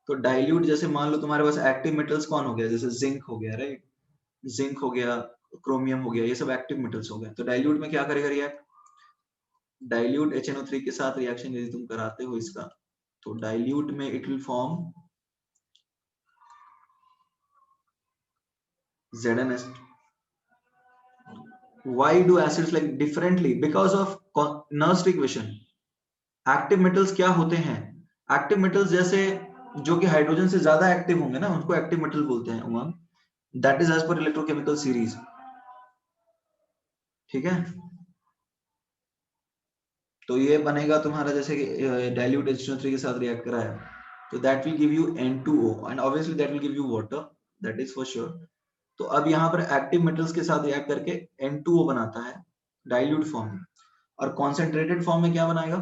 तो डाइल्यूट, जैसे मान लो तुम्हारे पास एक्टिव मेटल्स कौन हो गया, जैसे जिंक हो गया, राइट? जिंक हो गया, क्रोमियम हो गया, ये सब एक्टिव मेटल्स हो गए। तो डाइल्यूट में क्या करेगा रिएक्ट? डाइल्यूट HNO3 के साथ रिएक्शन यदि तुम कराते हो इसका, तो डाइल्यूट में it will form ZnS। Why do acids like differently? Because of Nernst equation। Active metals क्या होते हैं? एक्टिव मेटल्स जैसे जो कि हाइड्रोजन से ज्यादा एक्टिव होंगे ना, उनको एक्टिव मेटल बोलते हैं Umang, that is as per electrochemical series, ठीक है? तो ये बनेगा तुम्हारा, जैसे कि डाइल्यूट HNO3 के साथ रिएक्ट करा है, तो that will give you N2O and obviously that will give you water, that is for sure. तो अब यहाँ पर एक्टिव मेटल्स के साथ रिएक्ट करके N2O बनाता है डाइल्यूट फॉर्म में, और कॉन्सेंट्रेटेड फॉर्म में क्या बनाएगा?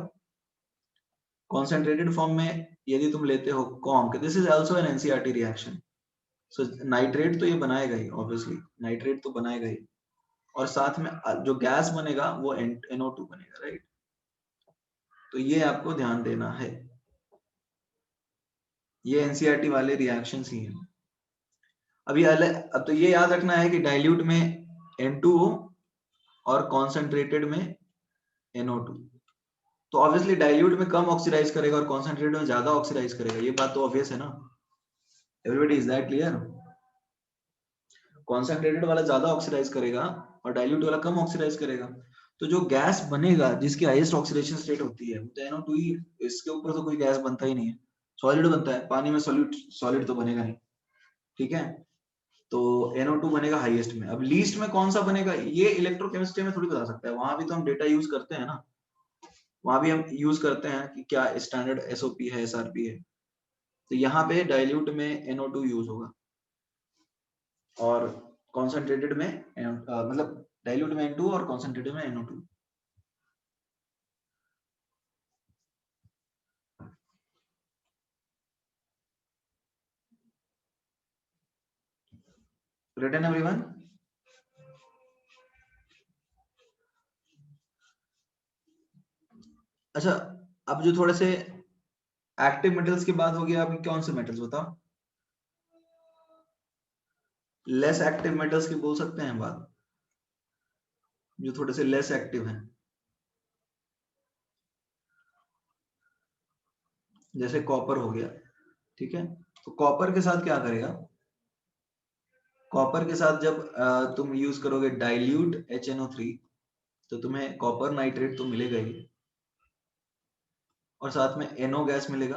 कॉन्सेंट्रेटेड फॉर्म में यदि तुम लेते हो conc, this is also an NCERT reaction. So nitrate तो ये बनाएगा ही, ऑब्वियसली नाइट्रेट तो बनाएगा ही, और साथ में जो गैस बनेगा वो NO2 बनेगा, राइट? तो ये आपको ध्यान देना है, ये एनसीईआरटी वाले रिएक्शंस ही हैं। अब तो ये याद रखना है कि डाइल्यूट में N2O और कॉन्सेंट्रेटेड में NO2। तो ऑब्वियसली डाइल्यूट में कम ऑक्सीडाइज करेगा और कॉन्सेंट्रेटेड में ज्यादा ऑक्सीडाइज करेगा, ये बात तो ऑब्वियस है ना। Everybody, is that clear? Concentrated वाला ज्यादा ऑक्सीडाइज करेगा और डाइल्यूट वाला कम ऑक्सीडाइज करेगा। तो जो गैस बनेगा जिसकी हाईएस्ट ऑक्सीडेशन स्टेट होती है वो तो NO2 ही, इसके ऊपर तो कोई गैस बनता ही नहीं है, सॉलिड बनता है, पानी में सॉलिड सॉलिड तो बनेगा नहीं, ठीक है? तो NO2 बनेगा हाईएस्ट में। अब लीस्ट में कौन सा बनेगा, ये इलेक्ट्रोकेमिस्ट्री में थोड़ी बता सकता है, वहां भी तो हम डेटा यूज करते हैं ना, वहां भी हम यूज करते हैं कि क्या स्टैंडर्ड SOP है, SRP है। तो यहाँ पे डाइल्यूट में NO2 यूज होगा और कॉन्सेंट्रेटेड में मतलब डाइल्यूट में N2 और कॉन्सेंट्रेटेड में NO2। Written everyone? अच्छा, अब जो थोड़े से एक्टिव मेटल्स की बात होगी, आपकी कौन से मेटल्स बताओ? लेस एक्टिव मेटल्स की बोल सकते हैं बात, जो थोड़े से लेस एक्टिव हैं, जैसे कॉपर हो गया, ठीक है? तो कॉपर के साथ क्या करेगा? कॉपर के साथ जब तुम यूज करोगे डाइल्यूट HNO3, तो तुम्हें कॉपर नाइट्रेट तो मिलेगा ही, और साथ में NO गैस मिलेगा।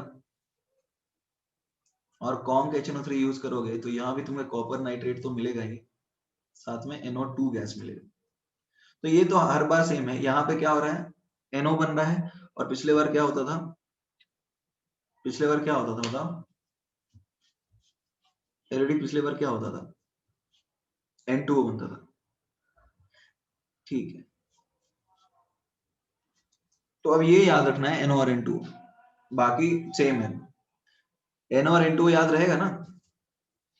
और कॉन्क HNO3 यूज करोगे तो यहाँ भी तुम्हें कॉपर नाइट्रेट तो मिलेगा ही, साथ में NO2 गैस मिलेगा। तो ये तो हर बार सेम है। यहाँ पे क्या हो रहा है, NO बन रहा है, और पिछले बार क्या होता था, पिछले बार क्या होता था बताओ? ऑलरेडी पिछले बार क्या होता था, N2O बनता था, ठीक है? तो अब ये याद रखना है NO और N2, बाकी सेम है। NO और N2 याद रहेगा ना,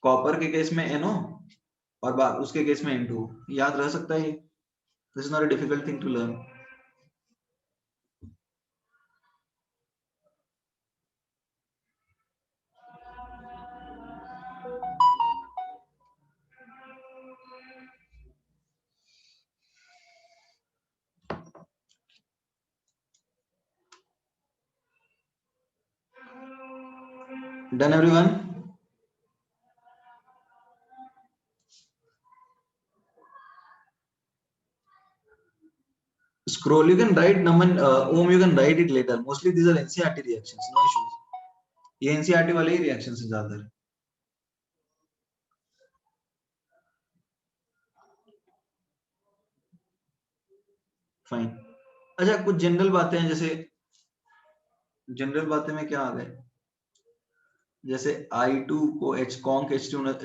कॉपर के केस में NO और उसके केस में N2, याद रह सकता है ये, this is not a difficult thing to learn. Done everyone? Scroll, you can write Naman, Om, you can write it later. Mostly these are NCERT reactions, no issues. ये NCERT वाले ही reactions हैं ज्यादातर. Fine. अच्छा, कुछ general बातें हैं, जैसे general बातें में क्या आ गए, जैसे I2 को H कॉन्क H2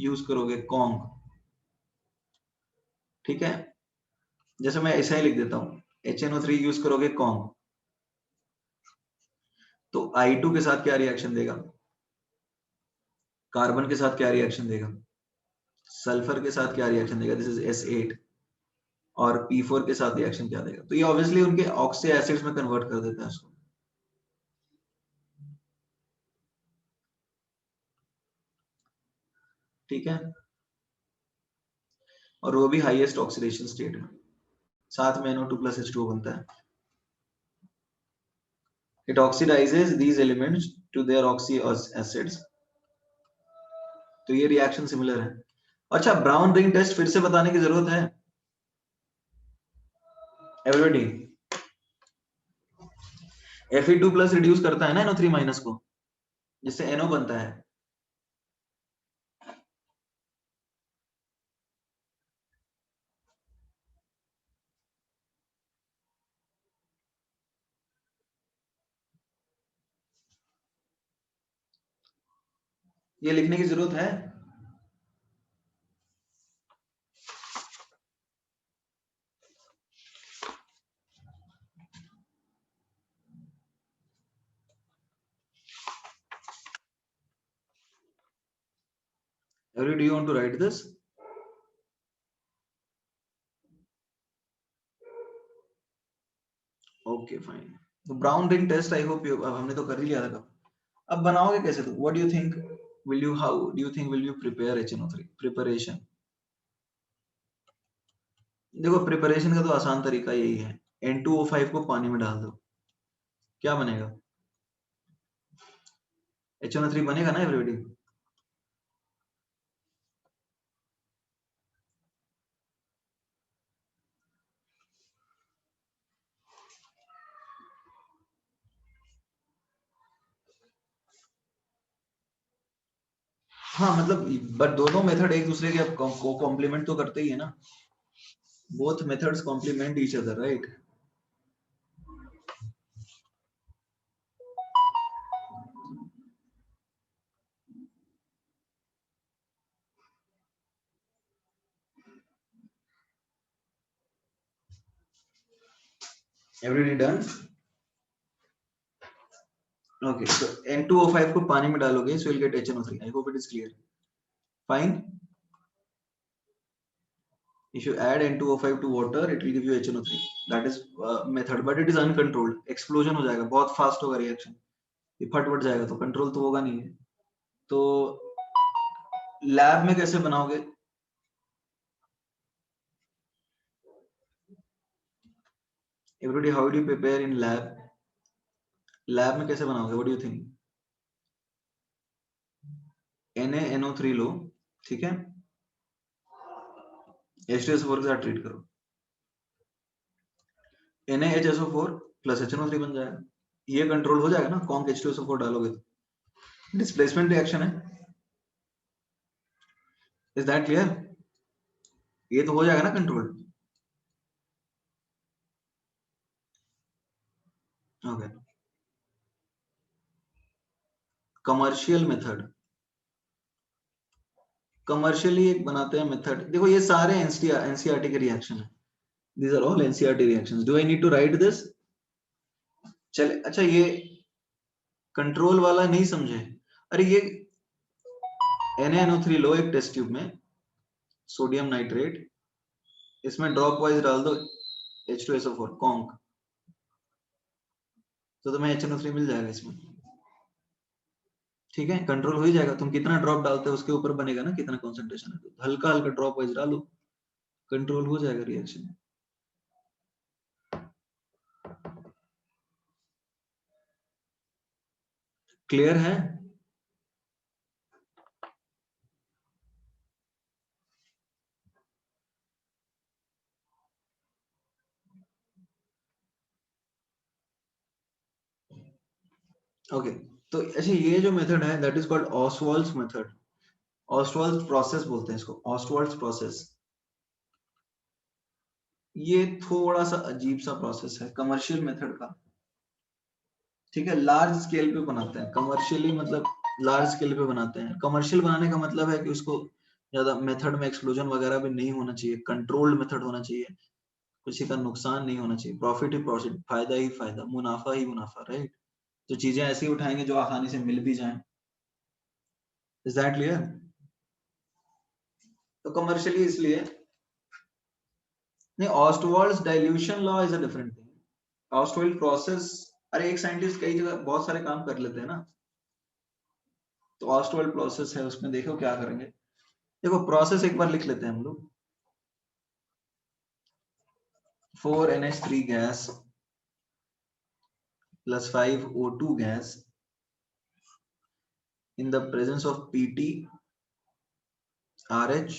यूज करोगे कॉन्क, ठीक है, जैसे मैं ऐसा ही लिख देता हूँ, HNO3 यूज करोगे कॉन्क, तो I2 के साथ क्या रिएक्शन देगा, कार्बन के साथ क्या रिएक्शन देगा, सल्फर के साथ क्या रिएक्शन देगा, दिस इज S8, और P4 के साथ रिएक्शन क्या देगा, तो ये ऑब्वियसली उनके ऑक्सी एसिड्स में कन्वर्ट कर देता है इसको, ठीक है, और वो भी हाईएस्ट ऑक्सीडेशन स्टेट में, साथ में NO2 plus H2O बनता है. It oxidizes these elements to their oxy acids. तो ये रिएक्शन सिमिलर है. अच्छा, ब्राउन रिंग टेस्ट फिर से बताने की जरूरत है एवरीबॉडी? Fe2 प्लस रिड्यूस करता है ना NO3 माइनस को, जिससे NO बनता है. ये लिखने की जरूरत है? Everybody, do you want to write this? Okay, fine. तो brown ring test I hope you, हमने तो कर ही लिया था. अब बनाओगे कैसे? तो what do you think, will you, how do you think will you prepare HNO3? Preparation, देखो प्रिपरेशन का तो आसान तरीका यही है, N2O5 को पानी में डाल दो, क्या बनेगा? HNO3 बनेगा ना एवरीबॉडी? हाँ मतलब, बट दोनों मेथड एक दूसरे के को कॉम्प्लीमेंट तो करते ही है ना, both methods complement each other, right? Everybody done? Okay, so N2O5 को पानी में डालोगे, so you'll get HNO3. I hope it is clear. Fine. If you add N2O5 to water, it will give you HNO3. That is method, but it is uncontrolled. Explosion हो जाएगा, बहुत fast होगा reaction. ये फट जाएगा, तो control तो होगा नहीं है. तो लैब में कैसे बनाओगे? Everybody, how do you prepare in lab? Lab में कैसे बनाओगे? What do you think? NaNO3 लो, ठीक है, H2SO4 के साथ ट्रीट करो, NaHSO4 प्लस HNO3 बन जाएगा. ये कंट्रोल हो जाएगा ना, कॉन्क H2SO4 डालोगे तो डिस्प्लेसमेंट रिएक्शन है. Is that clear? ये तो हो जाएगा ना control. Okay, commercial method, commercially एक बनाते हैं मेथड. देखो ये सारे एनसीईआरटी के रिएक्शन है, these are all NCERT reactions. Do I need to write this? चले, अच्छा ये कंट्रोल वाला नहीं समझे? अरे ये NaNO3 लो एक टेस्ट ट्यूब में, सोडियम नाइट्रेट, इसमें ड्रॉप वाइज डाल दो H2SO4 कॉन्क, तो तुम्हें HNO3 मिल जाएगा इसमें, ठीक है. कंट्रोल हो ही जाएगा. तुम कितना ड्रॉप डालते हो उसके ऊपर बनेगा ना कितना कॉन्सेंट्रेशन है, तो हल्का हल्का ड्रॉप वाइज डालो, कंट्रोल हो जाएगा रिएक्शन. क्लियर है? ओके, तो अच्छा ये जो मेथड है that is called Ostwald's method, Ostwald's process बोलते हैं इसको, ऑस्वाल्ड्स प्रोसेस। ये थोड़ा सा अजीब सा प्रोसेस है कमर्शियल मेथड का, ठीक है, लार्ज स्केल पे बनाते हैं कमर्शियली, मतलब लार्ज स्केल पे बनाते हैं। कमर्शियल बनाने का मतलब है कि उसको ज्यादा मेथड में एक्सप्लोजन वगैरह भी नहीं होना चाहिए, कंट्रोल्ड मेथड होना चाहिए, किसी का नुकसान नहीं होना चाहिए, प्रॉफिट ही प्रॉफिट, फायदा ही फायदा, मुनाफा ही मुनाफा, राइट। तो चीजें ऐसी उठाएंगे जो आसानी से मिल भी जाए। Is that clear? तो कमर्शियली इसलिए नहीं, Ostwald's dilution law is a different thing. Ostwald process, अरे एक साइंटिस्ट कई जगह बहुत सारे काम कर लेते हैं ना, तो ऑस्टवाल्ड प्रोसेस है, उसमें देखो क्या करेंगे। देखो प्रोसेस एक बार लिख लेते हैं हम लोग, 4NH3 gas plus 5O2 gas in the presence of PT RH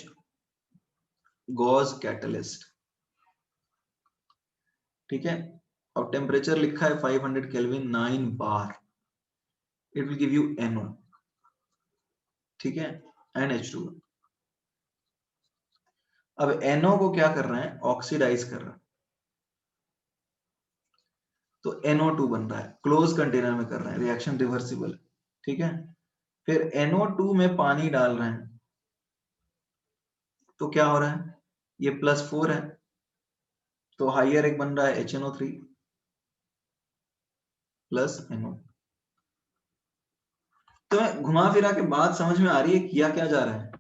Gauss catalyst, ठीक है। और टेम्परेचर लिखा है 500 kelvin 9 bar, it will give you NO, ठीक है, NH2। अब NO को क्या कर रहे हैं, ऑक्सीडाइज कर रहे हैं, तो NO2 बन रहा है, क्लोज कंटेनर में कर रहे हैं, रिएक्शन रिवर्सिबल है, ठीक है। फिर NO2 में पानी डाल रहे हैं, तो क्या हो रहा है, ये +4 है, तो हाइयर एक बन रहा है HNO3 प्लस NO। तो घुमा फिरा के बात समझ में आ रही है किया क्या जा रहा है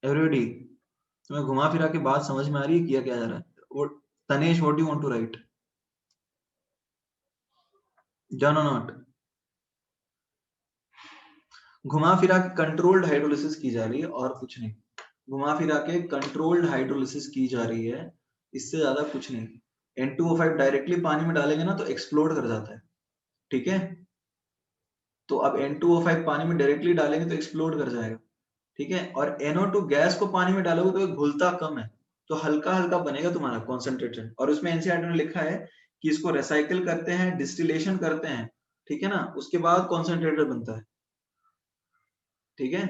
एवरीबॉडी? तुम्हें घुमा फिरा के बात समझ में आ रही है किया क्या जा रहा है? वो Tanesh, what do want to write, done और नॉट? घुमा फिरा के कंट्रोल्ड हाइड्रोलिसिस की जा रही है और कुछ नहीं, घुमा फिरा के कंट्रोल्ड हाइड्रोलिसिस की जा रही है, इससे ज्यादा कुछ नहीं। N2O5 डायरेक्टली पानी में डालेंगे ना तो एक्सप्लोड कर जाता है, ठीक है। तो अब N2O5 पानी में डायरेक्टली डालेंगे तो एक्सप्लोड कर जाएगा, ठीक है। और NO2 गैस को पानी में डालोगे तो ये घुलता कम है, तो हल्का हल्का बनेगा तुम्हारा कॉन्सेंट्रेटेड। और उसमें एनसीईआरटी में लिखा है कि इसको रिसाइकिल करते हैं, डिस्टिलेशन करते हैं, ठीक है ना, उसके बाद कॉन्सेंट्रेटेड बनता है, ठीक है।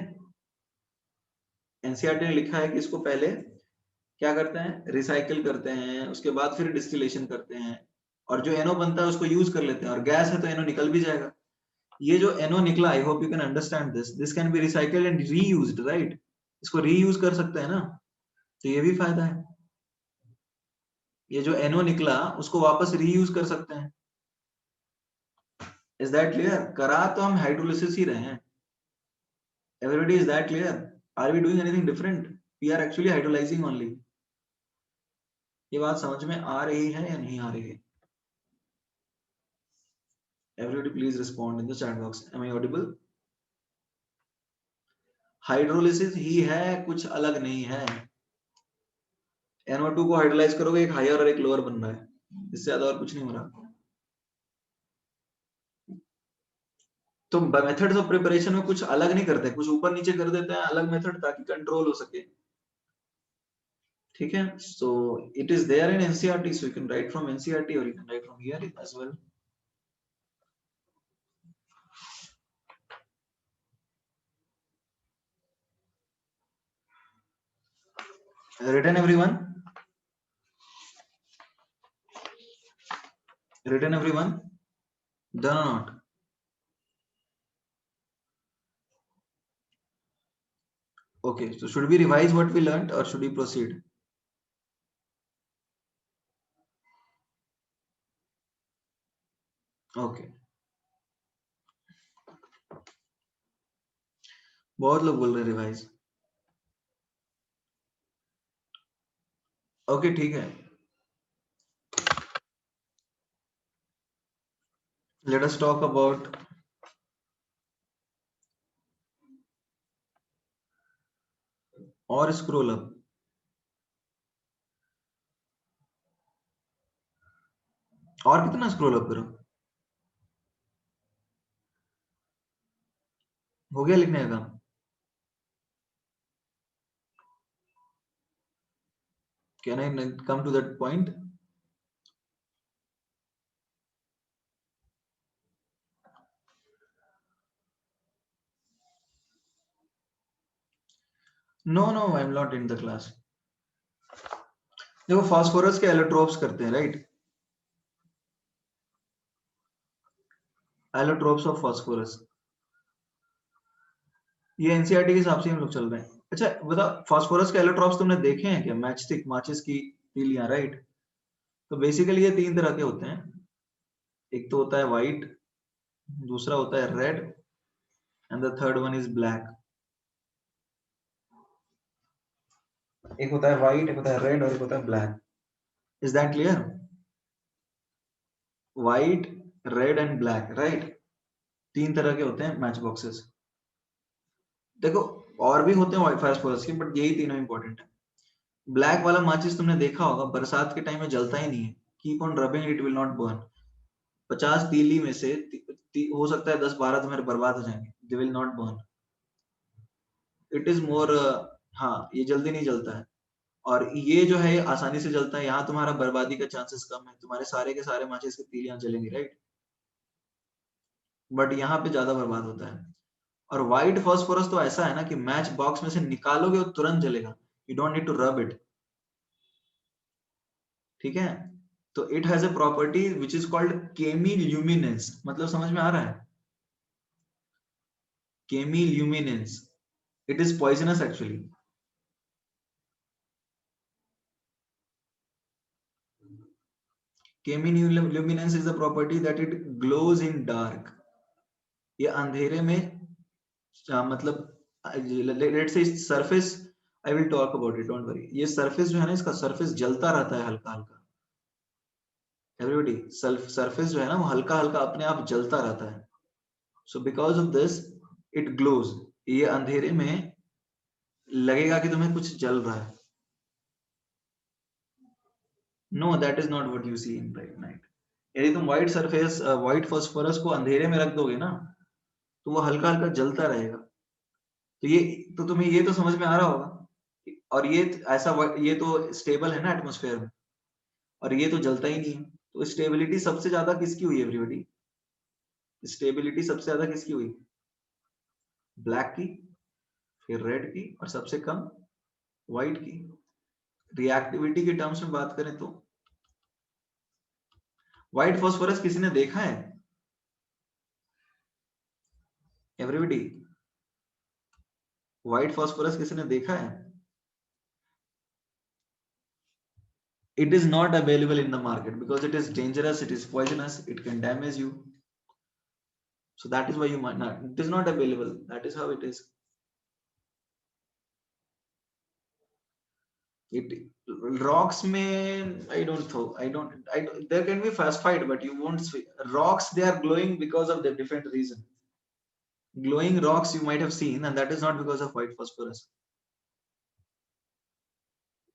एनसीईआरटी ने लिखा है कि इसको पहले क्या करते हैं, रिसाइकिल करते हैं, उसके बाद फिर डिस्टिलेशन करते हैं, और जो एनओ बनता है उसको यूज कर लेते हैं, और गैस है तो एनओ निकल भी जाएगा। ये जो एनओ निकला, आई hope you can understand this, this can be recycled and reused, right. इसको रीयूज कर सकते हैं ना, तो ये भी फायदा है। ये जो NO निकला उसको वापस रीयूज कर सकते हैं। Is that clear? करा तो हम हाइड्रोलिसिस ही रहे हैं। Everybody, is that clear? Are we doing anything different? We are actually hydrolysing only. ये बात समझ में आ रही है या नहीं आ रही है? Everybody please respond in the chat box, am I audible? Hydrolysis ही है, कुछ अलग नहीं है। NO2 को हाइड्रोलाइज करोगे, एक हायर और एक लोअर बन रहा है, इससे ज्यादा और कुछ नहीं हो रहा। तो मेथड्स ऑफ प्रिपरेशन में कुछ अलग नहीं करते, कुछ ऊपर नीचे कर देते हैं अलग मेथड, ताकि कंट्रोल हो सके, ठीक है। So it is there in NCERT, so you can write from NCERT और you can write from here as well. Written everyone? Written everyone? Done or not? Okay, so should we revise what we learned or should we proceed? Okay, बहुत लोग बोल रहे हैं revise. Okay, ठीक है, late us talk about और scroll up. और कितना स्क्रॉल अप करो? हो गया लिखने का काम? Can I come to that point? No no, I am not in the class. देखो फास्फोरस के एलोट्रोप्स करते हैं, राइट? एलोट्रोप्स ऑफ फास्फोरस, ये एनसीईआरटी के हिसाब से हम लोग चल रहे हैं। अच्छा बता, फास्फोरस के एलोट्रोप्स तुमने देखे हैं क्या? मैच स्टिक, माचिस की तीलियां, राइट? तो बेसिकली ये तीन तरह के होते हैं। एक तो होता है व्हाइट, दूसरा होता है red, and the third one is black. एक होता है व्हाइट, एक होता है रेड, और एक होता है black. Is that clear? White, red and black, right? तीन तरह के होते हैं मैच बॉक्सेस। देखो और भी होते हैं व्हाइट फास्फोरस के, बट यही तीनों इंपॉर्टेंट है। ब्लैक वाला माचिस तुमने देखा होगा, बरसात के टाइम में जलता ही नहीं है। Keep on rubbing, it will not burn. 50 तीली में से हो सकता है 10-12 तुम्हारे बर्बाद हो जाएंगे, they will not burn. It is more, हाँ ये जल्दी नहीं जलता है। और ये जो है आसानी से जलता है, यहाँ तुम्हारा बर्बादी का चांसेस कम है, तुम्हारे सारे के सारे माचिस की तीलियां जलेंगी, राइट? बट यहाँ पे ज्यादा बर्बाद होता है। और व्हाइट फास्फोरस तो ऐसा है ना कि मैच बॉक्स में से निकालोगे वो तुरंत जलेगा, you don't need to rub it. ठीक है? तो it has a property which is called chemiluminescence. मतलब समझ में आ रहा है? Chemiluminescence, it is poisonous actually. Chemiluminescence is the property that it glows in dark. ये अंधेरे में, मतलब let's say surface, I will talk about it, don't worry. ये सरफेस जो है ना, इसका सरफेस जलता रहता है हल्का हल्का। एवरीबॉडी, सरफेस जो है ना वो हल्का हल्का अपने आप जलता रहता है। So because of this it glows. ये अंधेरे में लगेगा कि तुम्हें कुछ जल रहा है। No, that is not what you see in bright night. यदि तुम व्हाइट सरफेस, व्हाइट फास्फोरस को अंधेरे में रख दोगे ना, तो वो हल्का हल्का जलता रहेगा। तो ये, तो तुम्हें ये तो समझ में आ रहा होगा। और ये ऐसा ये तो स्टेबल है ना एटमॉस्फेयर में, और ये तो जलता ही नहीं है। तो स्टेबिलिटी सबसे ज्यादा किसकी हुई एवरीबॉडी? स्टेबिलिटी सबसे ज्यादा किसकी हुई? ब्लैक की, फिर रेड की, और सबसे कम व्हाइट की। रिएक्टिविटी के टर्म्स में बात करें तो व्हाइट फास्फोरस किसी ने देखा है एवरीबॉडी? व्हाइट फास्फोरस किसी ने देखा है? It is not available in the market because it is dangerous, it is poisonous, it can damage you. So that is why you might not, it is not available. That is how it is. It rocks may, I don't, there can be fast fight, but you won't see. Rocks, they are glowing because of the different reason. Glowing rocks you might have seen, and that is not because of white phosphorus.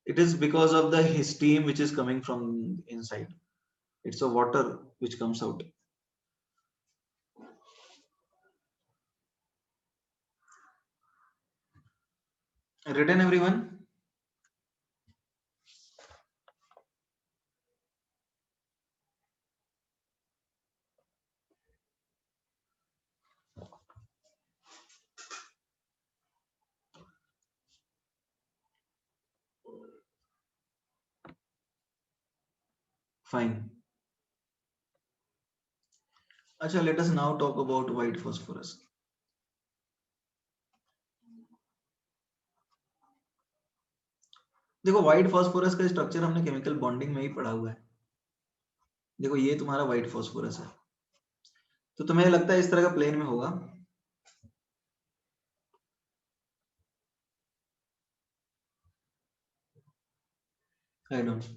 It is because of the steam which is coming from inside. It's a water which comes out. Written everyone? Fine. अच्छा, let us now talk about white phosphorus. देखो white phosphorus का structure हमने chemical bonding में ही पढ़ा हुआ है। देखो ये तुम्हारा व्हाइट फास्फोरस है, तो तुम्हें लगता है इस तरह का प्लेन में होगा? I don't.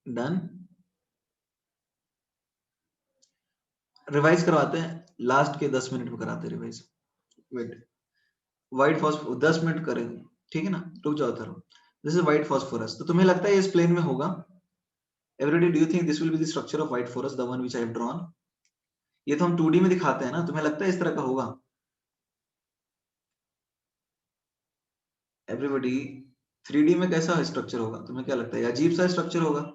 डन। रिवाइज करवाते हैं, लास्ट के 10 मिनट में कराते हैं revise. Wait, white phosphorus 10 minute करेंगे, ठीक है ना? रुक जाओ थोड़ा। दिस इज व्हाइट फास्फोरस, तो तुम्हें लगता है इस प्लेन में होगा? Everybody, do you think this will be the structure of white phosphorus, the one which I have drawn? ये तो हम 2D में दिखाते हैं ना, तुम्हें लगता है इस तरह का होगा? एवरीबॉडी 3D में कैसा स्ट्रक्चर होगा, तुम्हें क्या लगता है? अजीब सा स्ट्रक्चर होगा।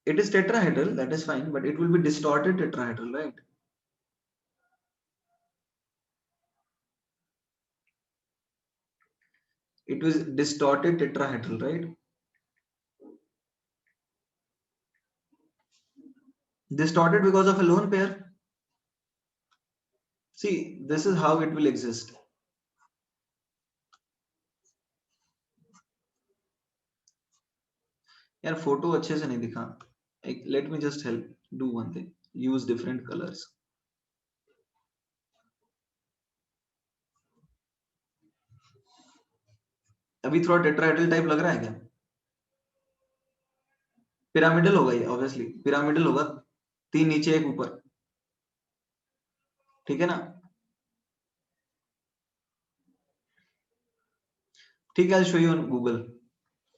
It is tetrahedral, that is fine, but it will be distorted tetrahedral, right? It was distorted tetrahedral, right? Distorted because of a lone pair. See, this is how it will exist. यार photo अच्छे से नहीं दिखा. Let me just help. Do one thing. Use different colors. अभी थोड़ा tetrahedral type लग रहा है क्या? पिरामिडल होगा ये, ऑब्वियसली पिरामिडल होगा. 3 नीचे 1 ऊपर, ठीक है ना? ठीक है, I'll show you on Google,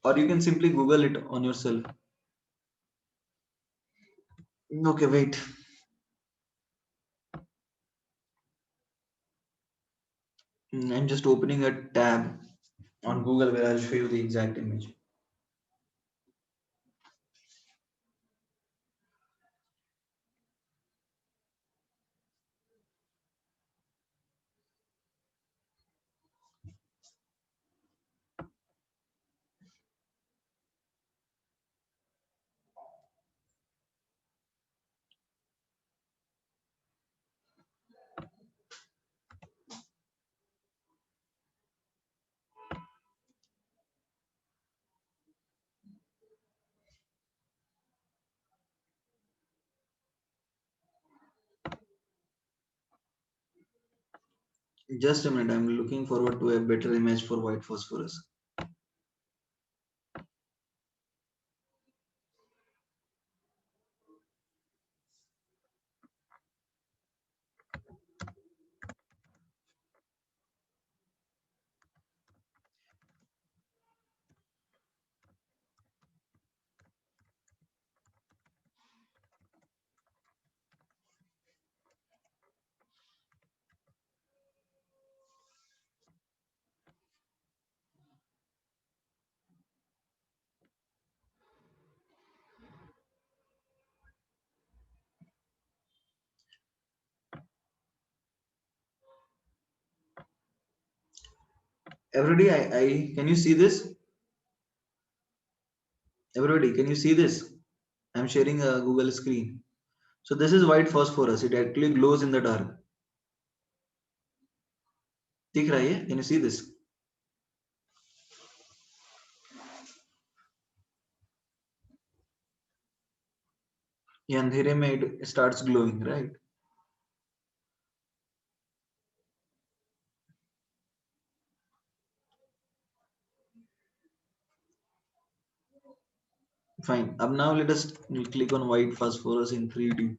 or you can simply Google it on yourself. Okay, wait. I'm just opening a tab on Google where I'll show you the exact image. Just a minute, I'm looking forward to a better image for white phosphorus. Everybody, can you see this? Everybody, can you see this? I'm sharing a Google screen. So this is white phosphorus. It actually glows in the dark. दिख रहा है? Can you see this? ये अंधेरे में it starts glowing, right? Fine. अब now let us click on white phosphorus in 3D.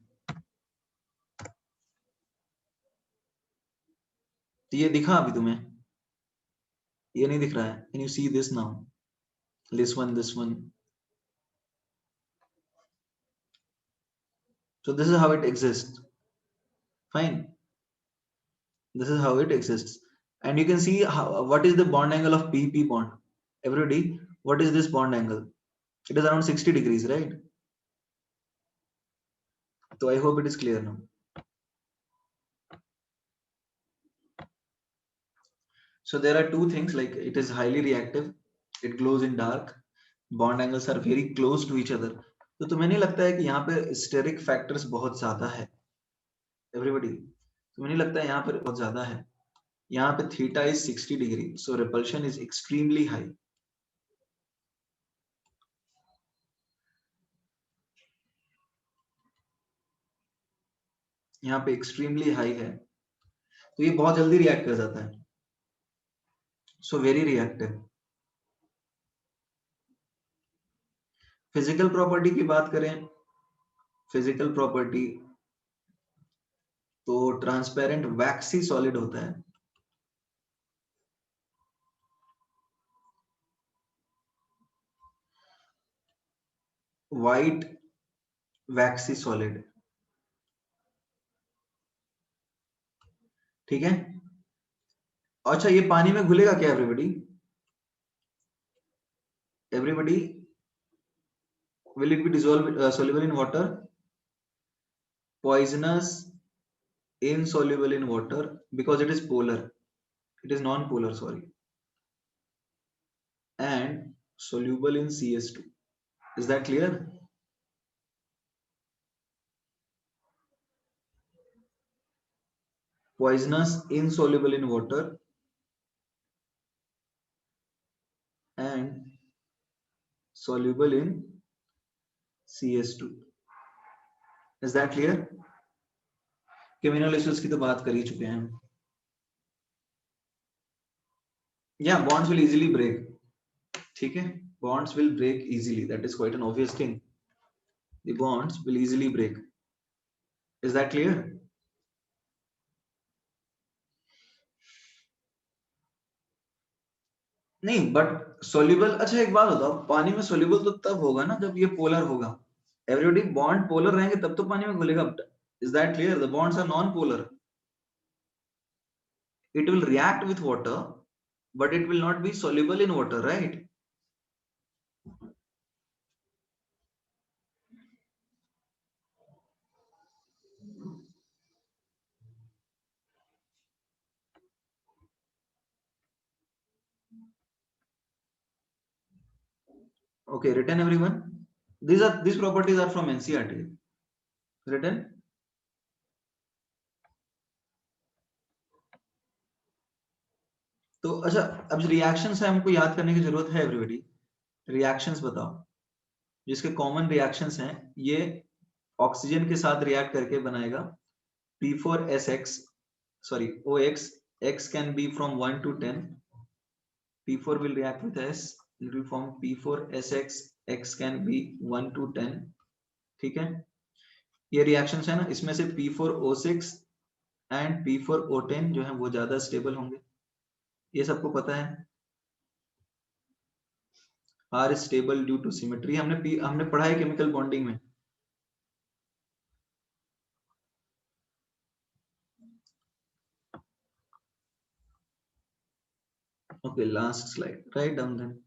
तो ये दिखा अभी तुम्हें? ये नहीं दिख रहा है? Can you see this now? This one, this one. So this is how it exists. Fine. This is how it exists. And you can see how, what is the bond angle of PP bond. Everybody, what is this bond angle? It is around 60 degrees, right? So I hope it is clear now. So there are two things, like it is highly reactive, it glows in dark, bond angles are very close to each other. तो तुम्हें नहीं लगता है कि यहाँ पे steric factors बहुत ज्यादा है? एवरीबॉडी, तुम्हें नहीं लगता है यहाँ पर बहुत ज्यादा है? यहाँ पे theta is 60 degree, so repulsion is extremely high. यहाँ पे एक्सट्रीमली हाई है, तो ये बहुत जल्दी रिएक्ट कर जाता है. So very reactive. Physical property की बात करें, फिजिकल प्रॉपर्टी तो ट्रांसपेरेंट वैक्सी सॉलिड होता है. white waxy solid. ठीक है, अच्छा ये पानी में घुलेगा क्या everybody? Everybody, will it be dissolved soluble in water? Poisonous, insoluble in water because it is polar, it is non-polar, sorry, and soluble in CS2. Is that clear? Poisonous, insoluble in water and soluble in CS2. Is that clear? Criminal issues की तो बात कर ही चुके हैं. Yeah, bonds will easily break. ठीक है, bonds will break easily. That is quite an obvious thing. The bonds will easily break. Is that clear? नहीं, but soluble, अच्छा एक बात बताओ, पानी में सोल्यूबल तो तब होगा ना जब ये पोलर होगा. एवरीबॉडी, बॉन्ड पोलर रहेंगे तब तो पानी में घुलेगा. Is that clear? The bonds are non polar. It will react with water, but it will not be soluble in water, right? Okay, written everyone. These properties are from NCERT. Written. तो अच्छा, अब reactions है, हमको याद करने की जरूरत है एवरीबॉडी. रिएक्शंस बताओ, जिसके कॉमन रिएक्शंस हैं, ये ऑक्सीजन के साथ रिएक्ट करके बनाएगा P4SX, sorry, OX. X can be from 1 to 10. P4 will react with S, it will form P4SX. X can be 1 to 10. ठीक है, ये रिएक्शंस है ना, इसमें से P4O6 एंड P4O10 जो है वो ज्यादा स्टेबल होंगे, ये सबको पता है. Are stable due to symmetry, हमने पढ़ा है केमिकल बॉन्डिंग में. Okay, last slide, write down then.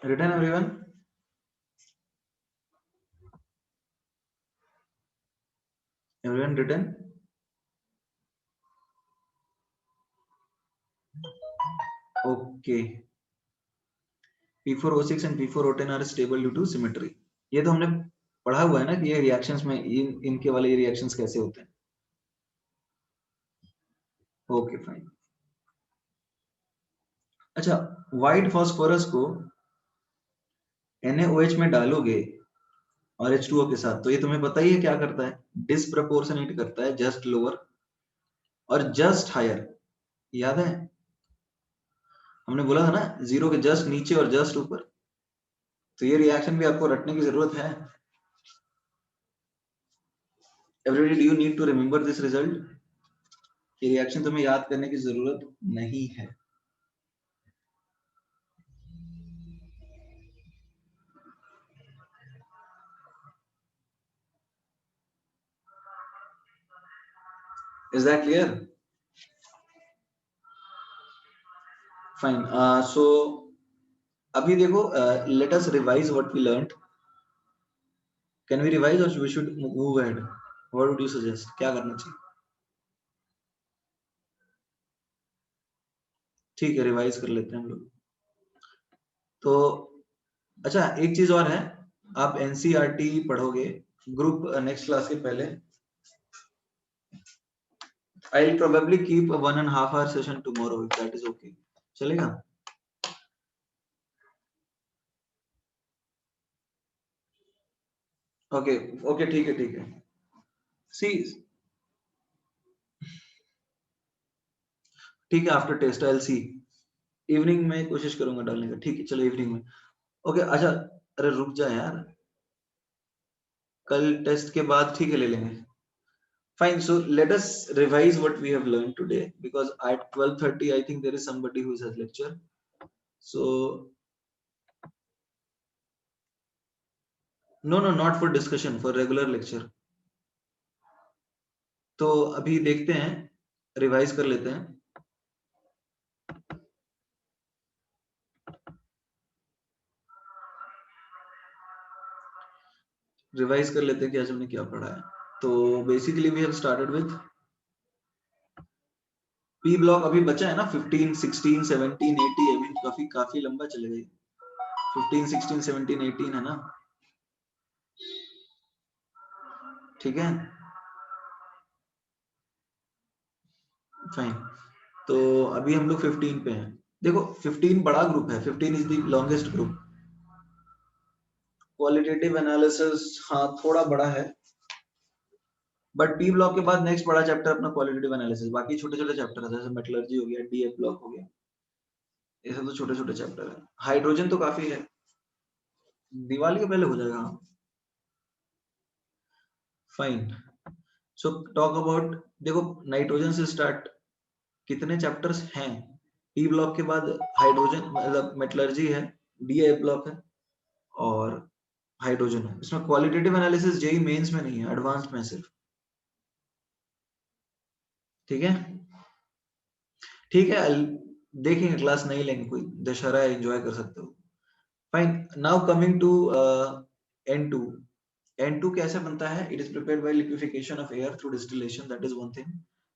Written everyone? Everyone written? Okay. P4O6 and P4O10 are stable due to symmetry. ये तो हमने पढ़ा हुआ है ना कि ये रिएक्शंस में इनके वाले ये रिएक्शंस कैसे होते हैं. Okay fine. अच्छा, व्हाइट फास्फोरस को NaOH में डालोगे और H2O के साथ, तो ये तुम्हें पता ही है क्या करता है, डिसप्रपोर्शनेट करता है, जस्ट लोअर और जस्ट हायर. याद है हमने बोला था ना, जीरो के जस्ट नीचे और जस्ट ऊपर. तो ये रिएक्शन भी आपको रटने की जरूरत है. Everybody, do you need to remember this result? ये रिएक्शन तुम्हें याद करने की जरूरत नहीं है. Is that clear? Fine. So अभी देखो, let us revise what we learned. Can we revise or we should move ahead? What would you suggest? क्या करना चाहिए? ठीक है, रिवाइज कर लेते हैं हम लोग. तो अच्छा, एक चीज और है, आप NCERT पढ़ोगे ग्रुप नेक्स्ट क्लास के पहले. I'll probably keep a 1.5 hour session tomorrow if that is okay. चलेगा? ओके ओके, ठीक है ठीक है. सी, ठीक है, after test I will see. Evening में कोशिश करूंगा डालने का. ठीक है, चलो इवनिंग में. ओके अच्छा, अरे रुक जा यार. कल टेस्ट के बाद ठीक है ले लेंगे. Fine. So let us revise what we have learned today, because at 12:30 I think there is somebody who has lecture. So no, not for discussion, for regular lecture. तो अभी देखते हैं, रिवाइज कर लेते हैं. रिवाइज कर लेते हैं कि आज हमने क्या पढ़ा है. तो basically we have started with P block. अभी बचा है ना 15, 16, 17, 18. अभी काफी लंबा चलेगा. 15, 16, 17, 18 है ना. ठीक है, फाइन. तो अभी हम लोग 15 पे हैं. देखो 15 बड़ा ग्रुप है. 15 is the longest group. Qualitative analysis हाँ थोड़ा बड़ा है, बट पी ब्लॉक के बाद नेक्स्ट बड़ा चैप्टर अपना क्वालिटेटिव एनालिसिस. बाकी छोटे छोटे चैप्टर है, जैसे मेटलर्जी हो गया, डीएफ ब्लॉक हो गया, ये सब तो छोटे छोटे चैप्टर है. हाइड्रोजन तो काफी है, दिवाली के पहले हो जाएगा. फाइन. सो टॉक अबाउट, देखो नाइट्रोजन से स्टार्ट कितने चैप्टर्स हैं. पी ब्लॉक के बाद हाइड्रोजन मतलब मेटलर्जी है, डीएफ ब्लॉक है और हाइड्रोजन है. इसमें क्वालिटेटिव एनालिसिस जेई मेंस में नहीं है, एडवांस्ड में सिर्फ. ठीक है, ठीक है. देखेंगे, क्लास नहीं लेंगे, कोई दशहरा एंजॉय कर सकते हो. Fine. Now coming to N2. N2 कैसे बनता है? It is prepared by liquefaction of air through distillation. That is one thing.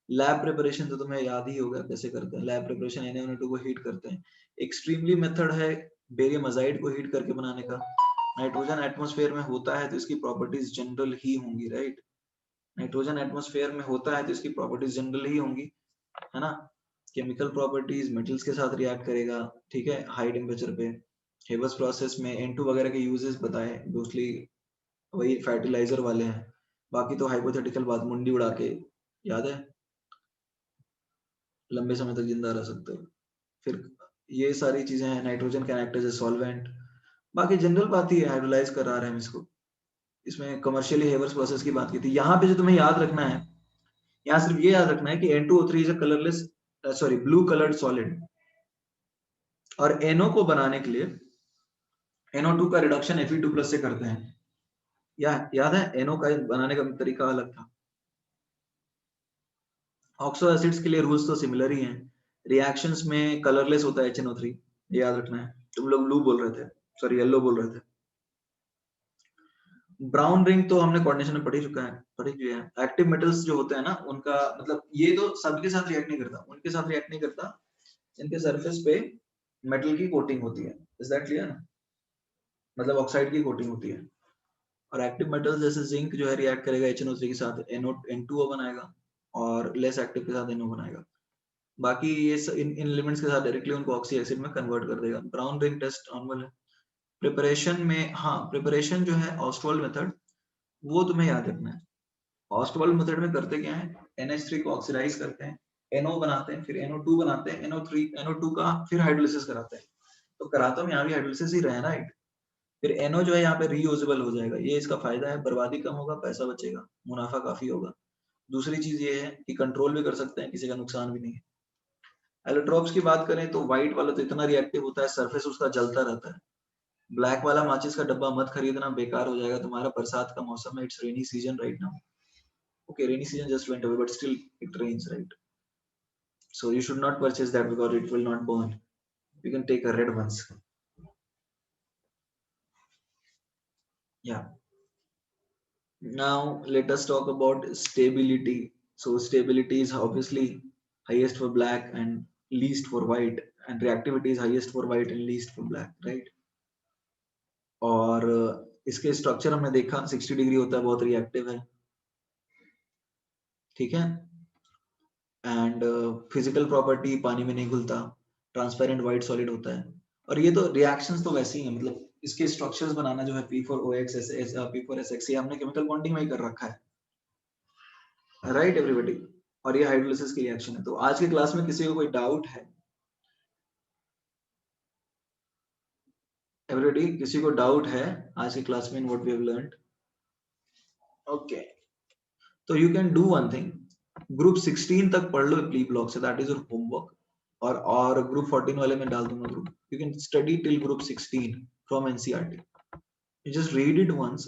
Lab preparation तो तुम्हें याद ही होगा कैसे करते हैं. लैब प्रिपरेशन Na2 को हीट करते हैं. एक्सट्रीमली मेथड है बेरियम अजाइड को हीट करके बनाने का. नाइट्रोजन एटमॉस्फेयर में होता है तो इसकी प्रॉपर्टीज जनरल ही होंगी, राइट. नाइट्रोजन एटमॉस्फेयर में होता है तो इसकी प्रॉपर्टीज जनरल ही होंगी, है ना. केमिकल प्रॉपर्टीज मेटल्स के साथ रिएक्ट करेगा, ठीक है, हाई टेम्परेचर पे. हेबस प्रोसेस में N2 वगैरह के यूजेस बताए, मोस्टली वही फर्टिलाइजर वाले हैं. बाकी तो हाइपोथेटिकल बात मुंडी उड़ा के याद है, लंबे समय तक जिंदा रह सकते हो. फिर ये सारी चीजें हैं. Nitrogen can act as a solvent. बाकी जनरल बात ही है, हाइड्रोलाइज करा रहे हैं हम इसको. इसमें कमर्शियली हेवर्स प्रोसेस की बात की थी. यहाँ पे जो तुम्हें याद रखना है, यहाँ सिर्फ ये याद रखना है कि N2O3 is a colourless, sorry blue coloured solid. और NO को बनाने के लिए NO2 का रिडक्शन Fe2+ से करते हैं. याद है, NO का बनाने का तरीका अलग था. ऑक्सो एसिड्स के लिए रूल्स तो सिमिलर ही हैं. रिएक्शंस में कलरलेस होता है HNO3, ये याद रखना है. तुम लोग ब्लू बोल रहे थे, सॉरी येलो बोल रहे थे. ब्राउन रिंग तो हमने कोऑर्डिनेशन में पढ़ी चुके हैं. एक्टिव मेटल्स जो होते हैं ना, उनका मतलब ये तो सबके साथ रिएक्ट नहीं करता, उनके साथ रिएक्ट नहीं करता जिनके सरफेस पे मेटल की कोटिंग होती है. इज दैट क्लियर ना, मतलब ऑक्साइड की कोटिंग होती है. और एक्टिव मेटल्स जैसे जिंक जो है रिएक्ट करेगा HNO3 के साथ, N2O बनाएगा, और लेस एक्टिव के साथ NO बनाएगा. बाकी ये इन एलिमेंट्स के साथ डायरेक्टली उनको ऑक्सी एसिड में कन्वर्ट कर देगा. ब्राउन रिंग टेस्ट नॉर्मल है. प्रिपरेशन में हाँ, प्रिपरेशन जो है ऑस्टवाल्ड मेथड, वो तुम्हें याद रखना है. ऑस्टवाल्ड मेथड में करते क्या है, NH3 को ऑक्सीडाइज करते हैं, NO बनाते हैं, फिर NO2 बनाते हैं, NO2 का फिर हाइड्रोलिसिस कराते हैं. तो कराता हूँ यहाँ भी हाइड्रोलिसिस ही रहे, राइट. फिर NO जो है यहाँ पे रीयूजेबल हो जाएगा. ये इसका फायदा है, बर्बादी कम होगा, पैसा बचेगा, मुनाफा काफी होगा. दूसरी चीज ये है कि कंट्रोल भी कर सकते हैं, किसी का नुकसान भी नहीं है. एलोट्रोप्स की बात करें तो व्हाइट वाला तो इतना रिएक्टिव होता है, सरफेस उसका जलता रहता है. ब्लैक वाला माचिस का डब्बा मत खरीदना, बेकार हो जाएगा तुम्हारा. बरसात का मौसम है, it's rainy season right now. Okay, rainy season just went away, but still it rains, right? So you should not purchase that because it will not burn. You can take a red ones. Yeah. Now let us talk about stability. So stability is obviously highest for black and least for white, and reactivity is highest for white and least for black, right? और इसके structure हमने देखा 60 degree होता है, बहुत reactive है, ठीक है. एंड फिजिकल प्रॉपर्टी पानी में नहीं घुलता, ट्रांसपेरेंट व्हाइट सॉलिड होता है. और ये तो रिएक्शंस तो वैसे ही हैं, मतलब इसके स्ट्रक्चर्स बनाना जो है P4OX P4SX, ये हमने केमिकल बॉन्डिंग में ही कर रखा है, राइट एवरीबॉडी. और ये हाइड्रोलिसिस की रिएक्शन है. तो आज की क्लास में किसी को कोई डाउट है? एवरीबॉडी, किसी को डाउट है आज की क्लास में in what we have learned? Okay, तो you can do one thing, group 16 तक पढ़ लो प्ली ब्लॉक से, दैट इज योर होमवर्क, और ग्रुप 14 वाले में डाल दूंगा group, you can study till group 16 from NCERT, you just read it once,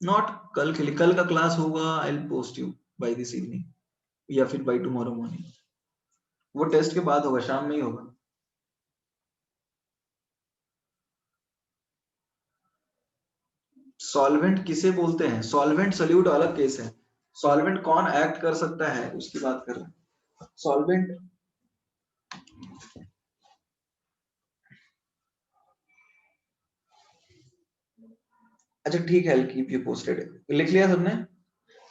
not कल के लिए, कल का क्लास होगा, I will post you by this evening या फिर बाय टुमारो मॉर्निंग, वो टेस्ट के बाद होगा, शाम में ही होगा। सॉल्वेंट किसे बोलते हैं? सॉल्वेंट सॉल्यूट अलग केस है, सॉल्वेंट कौन एक्ट कर सकता है उसकी बात कर रहे हैं। सॉल्वेंट, अच्छा ठीक है, कीप यू पोस्टेड, लिख लिया सबने,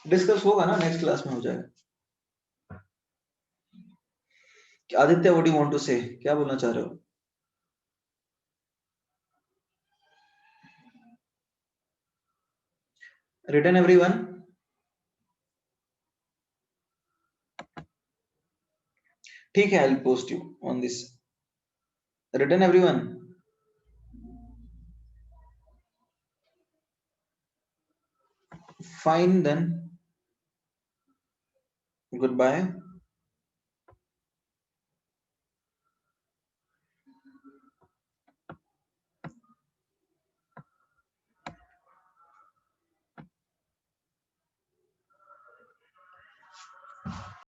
डिस्कस होगा ना, नेक्स्ट क्लास में हो जाएगा। Aditya what do you want to say, क्या बोलना चाह रहे हो? रिटन एवरीवन, ठीक है, I will post you on this, written everyone, fine then, good bye.